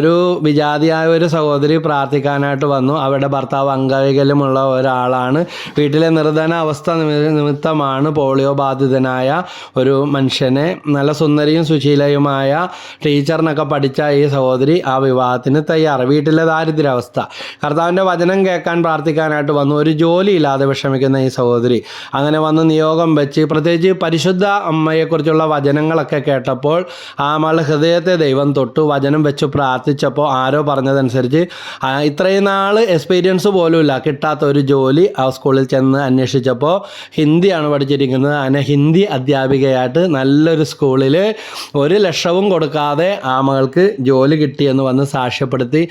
ഒരു വിജാതിയായ ഒരു സഹോദരി പ്രാർത്ഥിക്കാനായിട്ട് വന്നു. അവരുടെ ഭർത്താവ് അംഗവൈകല്യമുള്ള ഒരാളാണ്. വീട്ടിലെ നിർധന അവസ്ഥ നിമിത്തമാണ് പോളിയോ ബാധിതനായ ഒരു മനുഷ്യനെ നല്ല സുന്ദരിയും സുശീലയുമായ ടീച്ചറിനൊക്കെ പഠിച്ച ഈ സഹോദരി ആ വിവാഹത്തിന് തയ്യാറ്. വീട്ടിലെ ദാരിദ്ര്യാവസ്ഥ. കർത്താവിൻ്റെ വചനം കേൾക്കാൻ പ്രാർത്ഥിക്കാനായിട്ട് വന്നു. ഒരു ജോലിയില്ലാതെ വിഷമിക്കുന്ന ഈ സഹോദരി അങ്ങനെ വന്ന് നിയോഗം വെച്ച്, പ്രത്യേകിച്ച് പരിശുദ്ധ അമ്മയെക്കുറിച്ചുള്ള വചനങ്ങളൊക്കെ കേട്ടപ്പോൾ ആ മകളുടെ ഹൃദയത്തെ ദൈവം തൊട്ടു. വചനം വെച്ച് പ്രാർത്ഥിച്ചപ്പോൾ ആരോ പറഞ്ഞതനുസരിച്ച് ഇത്രയും നാൾ എക്സ്പീരിയൻസ് പോലും ഇല്ല, കിട്ടാത്ത ഒരു ജോലി ആ സ്കൂളിൽ ചെന്ന് അന്വേഷിച്ചപ്പോൾ ഹിന്ദിയാണ് പഠിച്ചിരിക്കുന്നത്. അങ്ങനെ ഹിന്ദി അധ്യാപികയായിട്ട് നല്ലൊരു സ്കൂളിൽ 1,00,000 കൊടുക്കാതെ ആ മകൾക്ക് ജോലി കിട്ടിയെന്ന് വന്ന് സാക്ഷ്യപ്പെടുത്തി.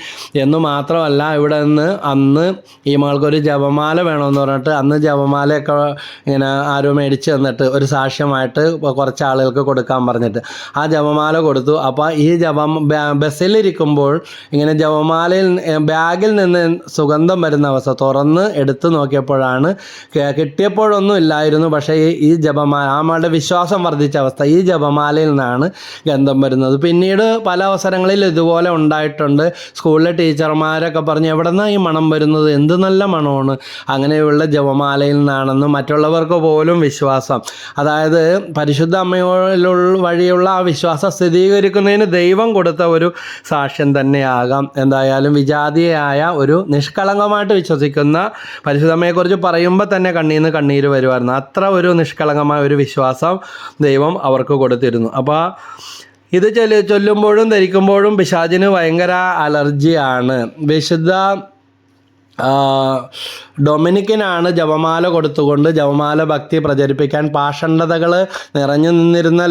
എന്ന് മാത്രമല്ല, ഇവിടെ നിന്ന് അന്ന് ഈ മകൾക്കൊരു ജപമാല വേണമെന്ന് പറഞ്ഞിട്ട് അന്ന് ജപമാലയൊക്കെ ഇങ്ങനെ ആരോ മേടിച്ച് തന്നിട്ട് ഒരു സാക്ഷ്യമായിട്ട് കുറച്ച് ആളുകൾക്ക് കൊടുക്കാൻ പറഞ്ഞിട്ട് ആ ജപമാല കൊടുത്തു. അപ്പോൾ ഈ ബസ്സിലിരിക്കുമ്പോൾ ഇങ്ങനെ ജപമാലയിൽ ബാഗിൽ നിന്ന് സുഗന്ധം വരുന്ന അവസ്ഥ തുറന്ന് എടുത്ത് നോക്കിയപ്പോഴാണ്, കിട്ടിയപ്പോഴൊന്നും ഇല്ലായിരുന്നു, പക്ഷേ ഈ ജപമാല ആമയുടെ വിശ്വാസം വർദ്ധിച്ച അവസ്ഥ, ഈ ജപമാലയിൽ നിന്നാണ് ഗന്ധം വരുന്നത്. പിന്നീട് പല അവസരങ്ങളിൽ ഇതുപോലെ ഉണ്ടായിട്ടുണ്ട്. സ്കൂളിലെ ടീച്ചർമാരൊക്കെ പറഞ്ഞു, എവിടെ നിന്നാണ് ഈ മണം വരുന്നത്, എന്ത് നല്ല മണമാണ്, അങ്ങനെയുള്ള ജപമാലയിൽ നിന്നാണെന്ന് മറ്റുള്ളവർക്ക് പോലും വിശ്വാസം. അതായത് പരിശുദ്ധ വഴിയുള്ള ആ വിശ്വാസം സ്ഥിരീകരിക്കുന്നതിന് ദൈവം കൊടുത്ത ഒരു സാക്ഷ്യം തന്നെയാകാം. എന്തായാലും വിജാതിയായ ഒരു നിഷ്കളങ്കമായിട്ട് വിശ്വസിക്കുന്ന പരിശുദ്ധമ്മയെക്കുറിച്ച് പറയുമ്പോൾ തന്നെ കണ്ണീന്ന് കണ്ണീര് വരുമായിരുന്നു. അത്ര ഒരു നിഷ്കളങ്കമായ ഒരു വിശ്വാസം ദൈവം അവർക്ക് കൊടുത്തിരുന്നു. അപ്പോൾ ഇത് ചൊല്ലുമ്പോഴും ധരിക്കുമ്പോഴും പിശാചിന് ഭയങ്കര അലർജിയാണ്. വിശുദ്ധ ഡൊമിനിക്കിനാണ് ജപമാല കൊടുത്തുകൊണ്ട് ജപമാല ഭക്തി പ്രചരിപ്പിക്കാൻ പാഷണ്ഡതകൾ നിറഞ്ഞു നിന്നിരുന്ന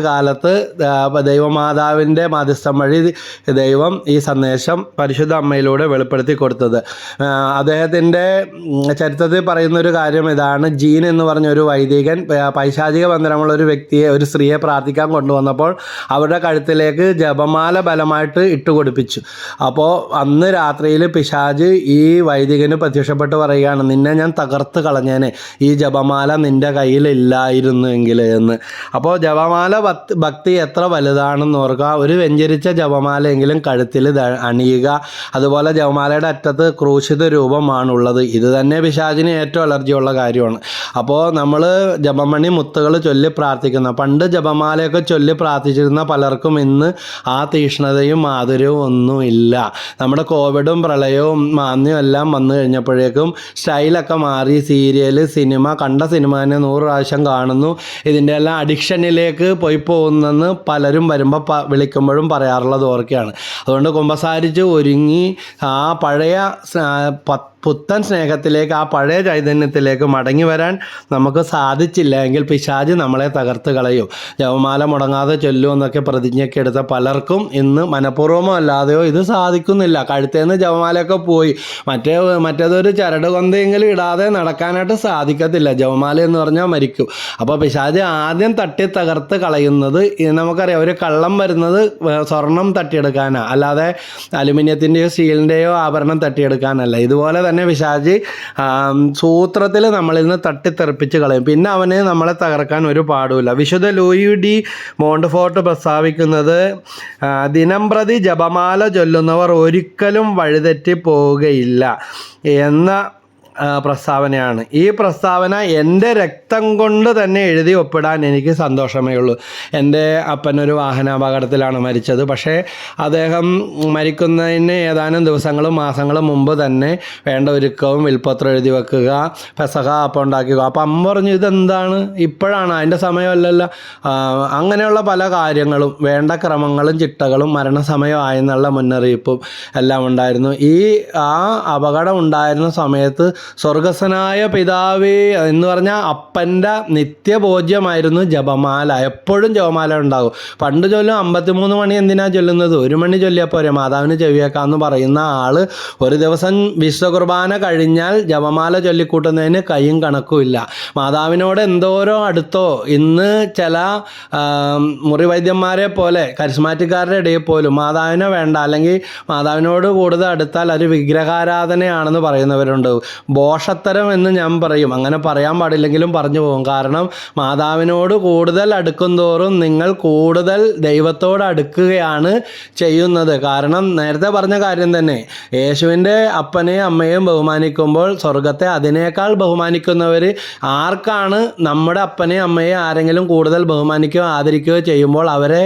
കാലത്ത് ദൈവമാതാവിൻ്റെ മധ്യസ്ഥം വഴി ദൈവം ഈ സന്ദേശം പരിശുദ്ധ അമ്മയിലൂടെ വെളിപ്പെടുത്തി കൊടുത്തത്. അദ്ദേഹത്തിൻ്റെ ചരിത്രത്തിൽ പറയുന്നൊരു കാര്യം ഇതാണ്. ജീൻ എന്ന് പറഞ്ഞ ഒരു വൈദികൻ പൈശാചിക ബന്ധനമുള്ള ഒരു വ്യക്തിയെ, ഒരു സ്ത്രീയെ പ്രാർത്ഥിക്കാൻ കൊണ്ടുവന്നപ്പോൾ അവരുടെ കഴുത്തിലേക്ക് ജപമാല ബലമായിട്ട് ഇട്ടുകൊടുപ്പിച്ചു. അപ്പോൾ അന്ന് രാത്രിയിൽ പിശാച് ഈ വൈദികന് പ്രത്യക്ഷപ്പെട്ട് പറയുകയാണ്, നിന്നെ ഞാൻ തകർത്ത് കളഞ്ഞേനെ, ഈ ജപമാല നിൻ്റെ കയ്യിലില്ലായിരുന്നെങ്കിൽ എന്ന്. അപ്പോൾ ജപമാല ഭക്തി എത്ര വലുതാണെന്ന് ഓർക്കുക. ഒരു വെഞ്ചരിച്ച ജപമാലയെങ്കിലും കഴുത്തിൽ അണിയുക. അതുപോലെ ജപമാലയുടെ അറ്റത്ത് ക്രൂശിത രൂപമാണുള്ളത്. ഇത് തന്നെ പിശാചിന് ഏറ്റവും അലർജിയുള്ള കാര്യമാണ്. അപ്പോൾ നമ്മൾ ജപമണി മുത്തുകൾ ചൊല്ലി പ്രാർത്ഥിക്കുന്ന, പണ്ട് ജപമാലയൊക്കെ ചൊല്ലി പ്രാർത്ഥിച്ചിരുന്ന പലർക്കും ഇന്ന് ആ തീക്ഷ്ണതയും മാധുര്യവും ഒന്നുമില്ല. നമ്മുടെ കോവിഡും പ്രളയവും മാന്യവും എല്ലാം വന്നു കഴിഞ്ഞപ്പോഴേക്കും സ്റ്റൈലൊക്കെ മാറി. സീരിയൽ, സിനിമ, കണ്ട സിനിമ തന്നെ 100 പ്രാവശ്യം കാണുന്നു. ഇതിൻ്റെ എല്ലാം അഡിക്ഷനിലേക്ക് പോയി പോകുന്നെന്ന് പലരും വരുമ്പോൾ വിളിക്കുമ്പോഴും പറയാറുള്ളത് ഓർക്കുകയാണ്. അതുകൊണ്ട് കുമ്പസാരിച്ച് ഒരുങ്ങി ആ പഴയ പുത്തൻ സ്നേഹത്തിലേക്ക്, ആ പഴയ ചൈതന്യത്തിലേക്ക് മടങ്ങി വരാൻ നമുക്ക് സാധിച്ചില്ല എങ്കിൽ പിശാച് നമ്മളെ തകർത്ത് കളയും. ജപമാല മുടങ്ങാതെ ചൊല്ലുമെന്നൊക്കെ പ്രതിജ്ഞയൊക്കെ എടുത്ത പലർക്കും ഇന്ന് മനഃപൂർവ്വമോ അല്ലാതെയോ ഇത് സാധിക്കുന്നില്ല. കഴുത്തേന്ന് ജപമാലയൊക്കെ പോയി. മറ്റേതൊരു ചരട് കൊന്തെങ്കിലും ഇടാതെ നടക്കാനായിട്ട് സാധിക്കത്തില്ല. ജപമാല എന്ന് പറഞ്ഞാൽ മരിക്കും. അപ്പോൾ പിശാച് ആദ്യം തട്ടി തകർത്ത് കളയുന്നത്, നമുക്കറിയാം, ഒരു കള്ളം വരുന്നത് സ്വർണം തട്ടിയെടുക്കാനാണ്, അല്ലാതെ അലുമിനിയത്തിൻ്റെയോ സ്റ്റീലിൻ്റെയോ ആഭരണം തട്ടിയെടുക്കാനല്ല. ഇതുപോലെ തന്നെ പിശാച് സൂത്രത്തിൽ നമ്മളിൽ നിന്ന് തട്ടിത്തെറിപ്പിച്ച് കളയും. പിന്നെ അവന് നമ്മളെ തകർക്കാൻ ഒരു പാടുമില്ല. വിശുദ്ധ ലൂയി ഡി മോണ്ട്ഫോർട്ട് പ്രസ്താവിക്കുന്നത്, ദിനംപ്രതി ജപമാല ചൊല്ലുന്നവർ ഒരിക്കലും വഴിതെറ്റി പോവുകയില്ല എന്ന പ്രസ്താവനയാണ്. ഈ പ്രസ്താവന എൻ്റെ രക്തം കൊണ്ട് തന്നെ എഴുതി ഒപ്പിടാൻ എനിക്ക് സന്തോഷമേ ഉള്ളൂ. എൻ്റെ അപ്പനൊരു വാഹനാപകടത്തിലാണ് മരിച്ചത്. പക്ഷേ അദ്ദേഹം മരിക്കുന്നതിന് ഏതാനും ദിവസങ്ങളും മാസങ്ങളും മുമ്പ് തന്നെ വേണ്ട ഒരുക്കവും വിൽപ്പത്രം എഴുതി വെക്കുക, പെസഹ അപ്പം ഉണ്ടാക്കുക. അപ്പം അമ്മ പറഞ്ഞു, ഇതെന്താണ് ഇപ്പോഴാണ്, അതിൻ്റെ സമയമല്ലല്ലോ. അങ്ങനെയുള്ള പല കാര്യങ്ങളും, വേണ്ട ക്രമങ്ങളും ചിട്ടകളും മരണസമയമായെന്നുള്ള മുന്നറിയിപ്പും എല്ലാം ഉണ്ടായിരുന്നു. ആ അപകടം ഉണ്ടായിരുന്ന സമയത്ത് സ്വർഗസ്വനായ പിതാവേ എന്ന് പറഞ്ഞാൽ അപ്പൻ്റെ നിത്യഭോജ്യമായിരുന്നു ജപമാല. എപ്പോഴും ജപമാല ഉണ്ടാകും. പണ്ട് ചൊല്ലും 53 മണി എന്തിനാണ് ചൊല്ലുന്നത്, 1 മണി ചൊല്ലിയാൽ പോരെ, മാതാവിന് ചെവിയേക്കാമെന്ന് പറയുന്ന ആൾ ഒരു ദിവസം വിശുദ്ധ കുർബാന കഴിഞ്ഞാൽ ജപമാല ചൊല്ലിക്കൂട്ടുന്നതിന് കയ്യും കണക്കുമില്ല. മാതാവിനോട് എന്തോരോ അടുത്തോ. ഇന്ന് ചില മുറിവൈദ്യന്മാരെ പോലെ കരിസ്മാറ്റിക്കാരുടെ ഇടയിൽ പോലും മാതാവിനെ വേണ്ട, അല്ലെങ്കിൽ മാതാവിനോട് കൂടുതൽ അടുത്താൽ ഒരു വിഗ്രഹാരാധനയാണെന്ന് പറയുന്നവരുണ്ട്. ബോഷത്തരം എന്ന് ഞാൻ പറയും. അങ്ങനെ പറയാൻ പാടില്ലെങ്കിലും പറഞ്ഞു പോകും. കാരണം മാതാവിനോട് കൂടുതൽ അടുക്കും തോറും നിങ്ങൾ കൂടുതൽ ദൈവത്തോട് അടുക്കുകയാണ് ചെയ്യുന്നത്. കാരണം നേരത്തെ പറഞ്ഞ കാര്യം തന്നെ, യേശുവിൻ്റെ അപ്പനെയും അമ്മയും ബഹുമാനിക്കുമ്പോൾ സ്വർഗത്തെ അതിനേക്കാൾ ബഹുമാനിക്കുന്നവർ ആർക്കാണ്? നമ്മുടെ അപ്പനെയും അമ്മയെയും ആരെങ്കിലും കൂടുതൽ ബഹുമാനിക്കുകയോ ആദരിക്കുകയോ ചെയ്യുമ്പോൾ അവരെ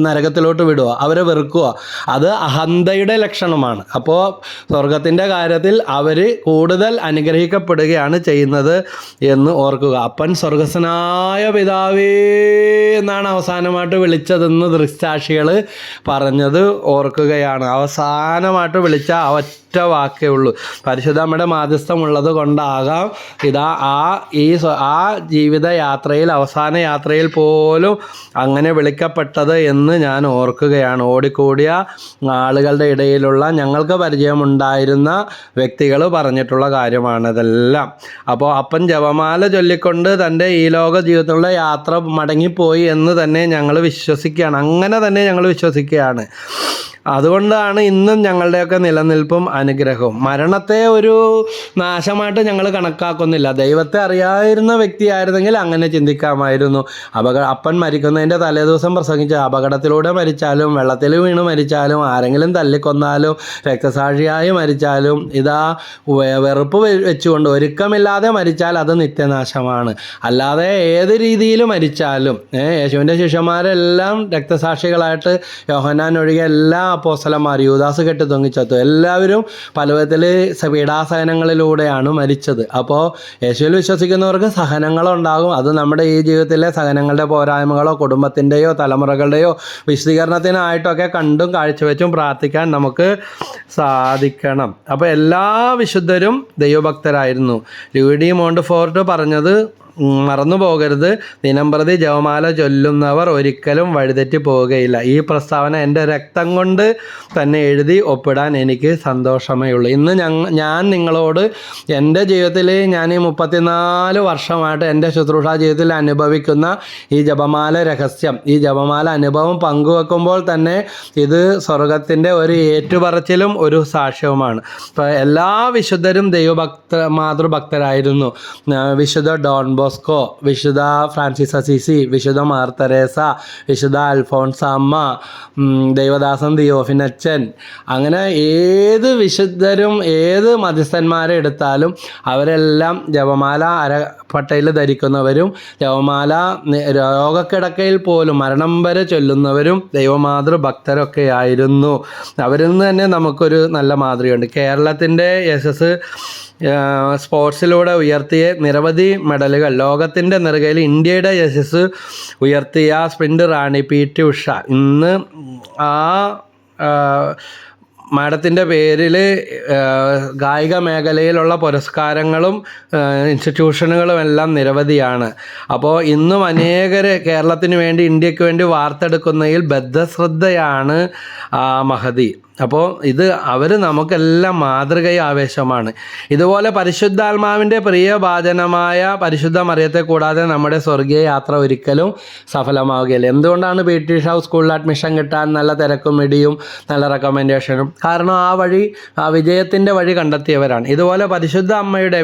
നരകത്തിലോട്ട് വിടുക, അവരെ വെറുക്കുക. അത് അഹന്തയുടെ ലക്ഷണമാണ്. അപ്പോൾ സ്വർഗത്തിൻ്റെ കാര്യത്തിൽ അവർ കൂടുതൽ അനുഗ്രഹിക്കപ്പെടുകയാണ് ചെയ്യുന്നത് എന്ന് ഓർക്കുക. അപ്പൻ സ്വർഗസ്വനായ പിതാവേ എന്നാണ് അവസാനമായിട്ട് വിളിച്ചതെന്ന് ദൃക്സാക്ഷികൾ പറഞ്ഞത് ഓർക്കുകയാണ്. അവസാനമായിട്ട് വിളിച്ച ഒറ്റ വാക്കേ ഉള്ളൂ. പരിശുദ്ധ അമ്മയുടെ മാധ്യസ്ഥമുള്ളത് കൊണ്ടാകാം ആ ജീവിതയാത്രയിൽ, അവസാന യാത്രയിൽ പോലും അങ്ങനെ വിളിക്കപ്പെട്ടത് എന്ന് ഞാൻ ഓർക്കുകയാണ്. ഓടിക്കൂടിയ ആളുകളുടെ ഇടയിലുള്ള ഞങ്ങൾക്ക് പരിചയമുണ്ടായിരുന്ന വ്യക്തികൾ പറഞ്ഞിട്ടുള്ള കാര്യമാണിതെല്ലാം. അപ്പോൾ അപ്പൻ ജപമാല ചൊല്ലിക്കൊണ്ട് തൻ്റെ ഈ ലോക ജീവിതത്തിലുള്ള യാത്ര മടങ്ങിപ്പോയി എന്ന് തന്നെ ഞങ്ങൾ വിശ്വസിക്കുകയാണ്. അങ്ങനെ തന്നെ ഞങ്ങൾ വിശ്വസിക്കുകയാണ്. അതുകൊണ്ടാണ് ഇന്നും ഞങ്ങളുടെയൊക്കെ നിലനിൽപ്പും അനുഗ്രഹവും. മരണത്തെ ഒരു നാശമായിട്ട് ഞങ്ങൾ കണക്കാക്കുന്നില്ല. ദൈവത്തെ അറിയാതിരുന്ന വ്യക്തിയായിരുന്നെങ്കിൽ അങ്ങനെ ചിന്തിക്കാമായിരുന്നു. അപ്പൻ മരിക്കുന്നതിൻ്റെ തലേദിവസം പ്രസംഗിച്ച അപകടത്തിലൂടെ മരിച്ചാലും, വെള്ളത്തിൽ വീണ് മരിച്ചാലും, ആരെങ്കിലും തല്ലിക്കൊന്നാലും, രക്തസാക്ഷിയായി മരിച്ചാലും, വെറുപ്പ് വെച്ചുകൊണ്ട് ഒരുക്കമില്ലാതെ മരിച്ചാൽ അത് നിത്യനാശമാണ്. അല്ലാതെ ഏത് രീതിയിൽ മരിച്ചാലും, യേശുവിൻ്റെ ശിഷ്യന്മാരെല്ലാം രക്തസാക്ഷികളായിട്ട്, യോഹന്നാൻ ഒഴികെ എല്ലാ അപ്പോസ്തലന്മാർ, യൂദാസ് കെട്ടി തൊങ്ങിച്ചത്തു, എല്ലാവരും പല വിധത്തിൽ പീഡാസഹനങ്ങളിലൂടെയാണ് മരിച്ചത്. അപ്പോൾ യേശുവിൽ വിശ്വസിക്കുന്നവർക്ക് സഹനങ്ങളുണ്ടാകും. അത് നമ്മുടെ ഈ ജീവിതത്തിലെ സഹനങ്ങളുടെ പോരായ്മകളോ കുടുംബത്തിൻ്റെയോ തലമുറകളുടെയോ വിശദീകരണത്തിനായിട്ടൊക്കെ കണ്ടും കാഴ്ചവെച്ചും പ്രാർത്ഥിക്കാൻ നമുക്ക് സാധിക്കണം. അപ്പോൾ എല്ലാ വിശുദ്ധരും ദൈവഭക്തരായിരുന്നു. ലൂയി മോണ്ട്ഫോർട്ട് പറഞ്ഞത് മറന്നു പോകരുത്, ദിനംപ്രതി ജപമാല ചൊല്ലുന്നവർ ഒരിക്കലും വഴിതെറ്റി പോവുകയില്ല. ഈ പ്രസ്താവന എൻ്റെ രക്തം കൊണ്ട് തന്നെ എഴുതി ഒപ്പിടാൻ എനിക്ക് സന്തോഷമേ ഉള്ളൂ. ഇന്ന് ഞാൻ നിങ്ങളോട് എൻ്റെ ജീവിതത്തിൽ, ഞാൻ ഈ 34 വർഷമായിട്ട് എൻ്റെ ശുശ്രൂഷ ജീവിതത്തിൽ അനുഭവിക്കുന്ന ഈ ജപമാല രഹസ്യം, ഈ ജപമാല അനുഭവം പങ്കുവെക്കുമ്പോൾ തന്നെ ഇത് സ്വർഗത്തിൻ്റെ ഒരു ഏറ്റുപറച്ചിലും ഒരു സാക്ഷ്യവുമാണ്. ഇപ്പോൾ എല്ലാ വിശുദ്ധരും മാതൃഭക്തരായിരുന്നു. വിശുദ്ധ ഡോൺ ബോസ്കോ, വിശുദ്ധ ഫ്രാൻസിസ് അസീസി, വിശുദ്ധ മാർ തെരേസ, വിശുദ്ധ അൽഫോൺസാമ്മ, ദൈവദാസൻ തിയോഫിനച്ചൻ, അങ്ങനെ ഏത് വിശുദ്ധരും ഏത് മധ്യസ്ഥന്മാരെ എടുത്താലും അവരെല്ലാം ജപമാല അരപ്പട്ടയിൽ ധരിക്കുന്നവരും ജപമാല രോഗക്കിടക്കയിൽ പോലും മരണം വരെ ചൊല്ലുന്നവരും ദൈവമാതൃ ഭക്തരൊക്കെ ആയിരുന്നു. അവരിൽ നിന്ന് തന്നെ നമുക്കൊരു നല്ല മാതൃകയുണ്ട്. കേരളത്തിൻ്റെ യശസ് സ്പോർട്സിലൂടെ ഉയർത്തിയ നിരവധി മെഡലുകൾ, ലോകത്തിൻ്റെ നെറുകയിൽ ഇന്ത്യയുടെ യശസ് ഉയർത്തിയ സ്പ്രിൻ്റ് റാണി PT ഉഷ ഇന്ന് മാഡത്തിൻ്റെ പേരിൽ കായിക മേഖലയിലുള്ള പുരസ്കാരങ്ങളും ഇൻസ്റ്റിറ്റ്യൂഷനുകളും എല്ലാം നിരവധിയാണ്. അപ്പോൾ ഇന്നും അനേകർ കേരളത്തിന് വേണ്ടി, ഇന്ത്യക്ക് വേണ്ടി വാർത്തെടുക്കുന്നതിൽ ബദ്ധശ്രദ്ധയാണ് മഹതി. അപ്പോൾ അവർ നമുക്കെല്ലാം മാതൃകയും ആവേശമാണ്. ഇതുപോലെ പരിശുദ്ധാത്മാവിൻ്റെ പ്രിയഭാജനമായ പരിശുദ്ധ മറിയത്തെ കൂടാതെ നമ്മുടെ സ്വർഗീയ യാത്ര ഒരിക്കലും സഫലമാവുകയില്ല. എന്തുകൊണ്ടാണ് PT ഉഷ സ്കൂളിൽ അഡ്മിഷൻ കിട്ടാൻ നല്ല തിരക്കും ഇടിയും നല്ല റെക്കമെൻഡേഷനും? കാരണം ആ വിജയത്തിൻ്റെ വഴി കണ്ടെത്തിയവരാണ്. ഇതുപോലെ പരിശുദ്ധ അമ്മയുടെ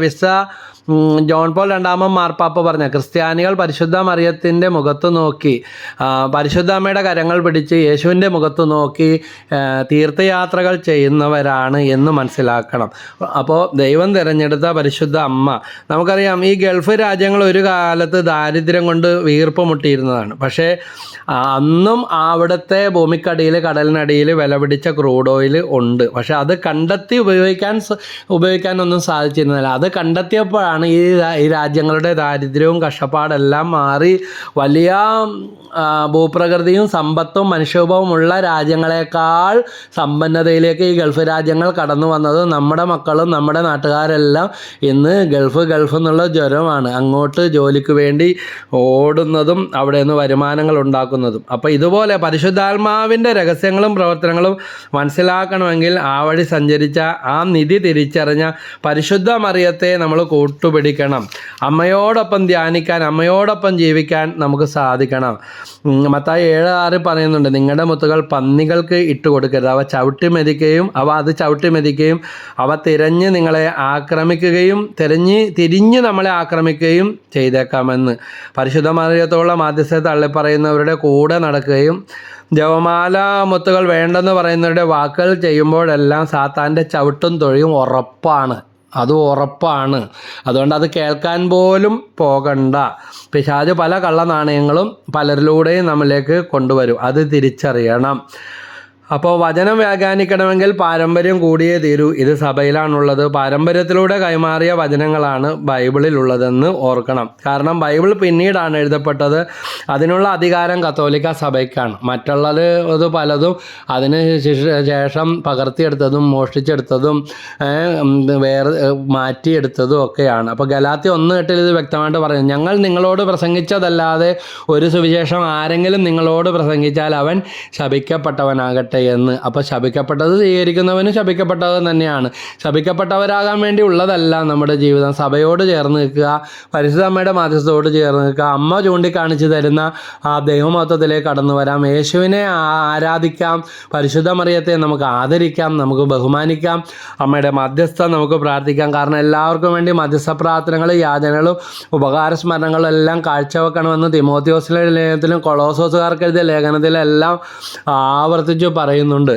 ജോൺ പോൾ രണ്ടാമൻ മാർപ്പാപ്പ പറഞ്ഞ ക്രിസ്ത്യാനികൾ പരിശുദ്ധ മറിയത്തിൻ്റെ മുഖത്ത് നോക്കി, പരിശുദ്ധ അമ്മയുടെ കരങ്ങൾ പിടിച്ച് യേശുവിൻ്റെ മുഖത്ത് നോക്കി തീർത്ഥയാത്രകൾ ചെയ്യുന്നവരാണ് എന്ന് മനസ്സിലാക്കണം. അപ്പോൾ ദൈവം തിരഞ്ഞെടുത്ത പരിശുദ്ധ അമ്മ, നമുക്കറിയാം ഈ ഗൾഫ് രാജ്യങ്ങൾ ഒരു കാലത്ത് ദാരിദ്ര്യം കൊണ്ട് വീർപ്പ് മുട്ടിയിരുന്നതാണ്. പക്ഷേ അന്നും അവിടുത്തെ ഭൂമിക്കടിയിൽ കടലിനടിയിൽ വില പിടിച്ച ക്രൂഡ് ഓയിൽ ഉണ്ട്. പക്ഷെ അത് കണ്ടെത്തി ഉപയോഗിക്കാനൊന്നും സാധിച്ചിരുന്നില്ല. അത് കണ്ടെത്തിയപ്പോഴാണ് ഈ രാജ്യങ്ങളുടെ ദാരിദ്ര്യവും കഷ്ടപ്പാടെല്ലാം മാറി വലിയ ഭൂപ്രകൃതിയും സമ്പത്തും മനുഷ്യവിഭവമുള്ള രാജ്യങ്ങളെക്കാൾ സമ്പന്നതയിലേക്ക് ഈ ഗൾഫ് രാജ്യങ്ങൾ കടന്നു വന്നത്. നമ്മുടെ മക്കളും നമ്മുടെ നാട്ടുകാരെല്ലാം ഇന്ന് ഗൾഫ് എന്നുള്ള ജ്വരമാണ്. അങ്ങോട്ട് ജോലിക്ക് വേണ്ടി ഓടുന്നതും അവിടെ നിന്ന് വരുമാനങ്ങൾ ഉണ്ടാക്കുന്നതും. അപ്പോൾ ഇതുപോലെ പരിശുദ്ധാത്മാവിൻ്റെ രഹസ്യങ്ങളും പ്രവർത്തനങ്ങളും മനസ്സിലാക്കണമെങ്കിൽ ആ വഴി സഞ്ചരിച്ച, ആ നിധി തിരിച്ചറിഞ്ഞ പരിശുദ്ധ മറിയത്തെ നമ്മൾ കൂട്ടുപിടിക്കണം. അമ്മയോടൊപ്പം ധ്യാനിക്കാൻ, അമ്മയോടൊപ്പം ജീവിക്കാൻ നമുക്ക് സാധിക്കണം. മത്തായി 7:6 പറയുന്നുണ്ട്, നിങ്ങളുടെ മുത്തുകൾ പന്നികൾക്ക് ഇട്ട് കൊടുക്കരുത്, അവ ചവിട്ടി മെതിക്കുകയും അവ തിരഞ്ഞ് നിങ്ങളെ ആക്രമിക്കുകയും തിരിഞ്ഞ് നമ്മളെ ആക്രമിക്കുകയും ചെയ്തേക്കാമെന്ന്. പരിശുദ്ധ മറിയത്തോളം മാധ്യസ്ഥ തള്ളിപ്പറയുന്നവരുടെ കൂടെ നടക്കുകയും ജപമാല മുത്തുകൾ വേണ്ടെന്ന് പറയുന്നവരുടെ വാക്കുകൾ ചെയ്യുമ്പോഴെല്ലാം സാത്താൻ്റെ ചവിട്ടും തൊഴിയും ഉറപ്പാണ്. അതുകൊണ്ട് അത് കേൾക്കാൻ പോലും പോകണ്ട. പിശാച് പല കള്ളനാണയങ്ങളും പലരിലൂടെയും നമ്മളിലേക്ക് കൊണ്ടുവരും. അത് തിരിച്ചറിയണം. അപ്പോൾ വചനം വ്യാഖ്യാനിക്കണമെങ്കിൽ പാരമ്പര്യം കൂടിയേ തീരൂ. ഇത് സഭയിലാണുള്ളത്. പാരമ്പര്യത്തിലൂടെ കൈമാറിയ വചനങ്ങളാണ് ബൈബിളിലുള്ളതെന്ന് ഓർക്കണം. കാരണം ബൈബിൾ പിന്നീടാണ് എഴുതപ്പെട്ടത്. അതിനുള്ള അധികാരം കത്തോലിക്ക സഭയ്ക്കാണ്. മറ്റുള്ളത് പലതും അതിന് ശേഷം പകർത്തിയെടുത്തതും മോഷ്ടിച്ചെടുത്തതും വേറെ മാറ്റിയെടുത്തതും ഒക്കെയാണ്. അപ്പോൾ ഗലാത്യ 1:8 ഇത് വ്യക്തമായിട്ട് പറയുന്നു, ഞങ്ങൾ നിങ്ങളോട് പ്രസംഗിച്ചതല്ലാതെ ഒരു സുവിശേഷം ആരെങ്കിലും നിങ്ങളോട് പ്രസംഗിച്ചാൽ അവൻ ശപിക്കപ്പെട്ടവനാകട്ടെ എന്ന്. അപ്പോൾ ശപിക്കപ്പെട്ടത് സ്വീകരിക്കുന്നവന് ശപിക്കപ്പെട്ടത് തന്നെയാണ്. ശപിക്കപ്പെട്ടവരാകാൻ വേണ്ടി ഉള്ളതല്ല നമ്മുടെ ജീവിതം. സഭയോട് ചേർന്ന് നിൽക്കുക, പരിശുദ്ധ അമ്മയുടെ മാധ്യസ്ഥയോട് ചേർന്ന് നിൽക്കുക, അമ്മ ചൂണ്ടിക്കാണിച്ചു തരുന്ന ആ ദൈവമഹത്വത്തിലേക്ക് കടന്നു വരാം, യേശുവിനെ ആരാധിക്കാം, പരിശുദ്ധ മറിയത്തെ നമുക്ക് ആദരിക്കാം, നമുക്ക് ബഹുമാനിക്കാം, അമ്മയുടെ മധ്യസ്ഥ നമുക്ക് പ്രാർത്ഥിക്കാം. കാരണം എല്ലാവർക്കും വേണ്ടി മധ്യസ്ഥ പ്രാർത്ഥനകൾ, യാചനകളും ഉപകാരസ്മരണങ്ങളും എല്ലാം കാഴ്ചവെക്കണമെന്ന് തിമോത്തിയോസിലെ ലേഖനത്തിലും കൊളോസോസുകാർക്ക് എഴുതിയ ലേഖനത്തിലെല്ലാം ആവർത്തിച്ചു പറയുന്നുണ്ട്.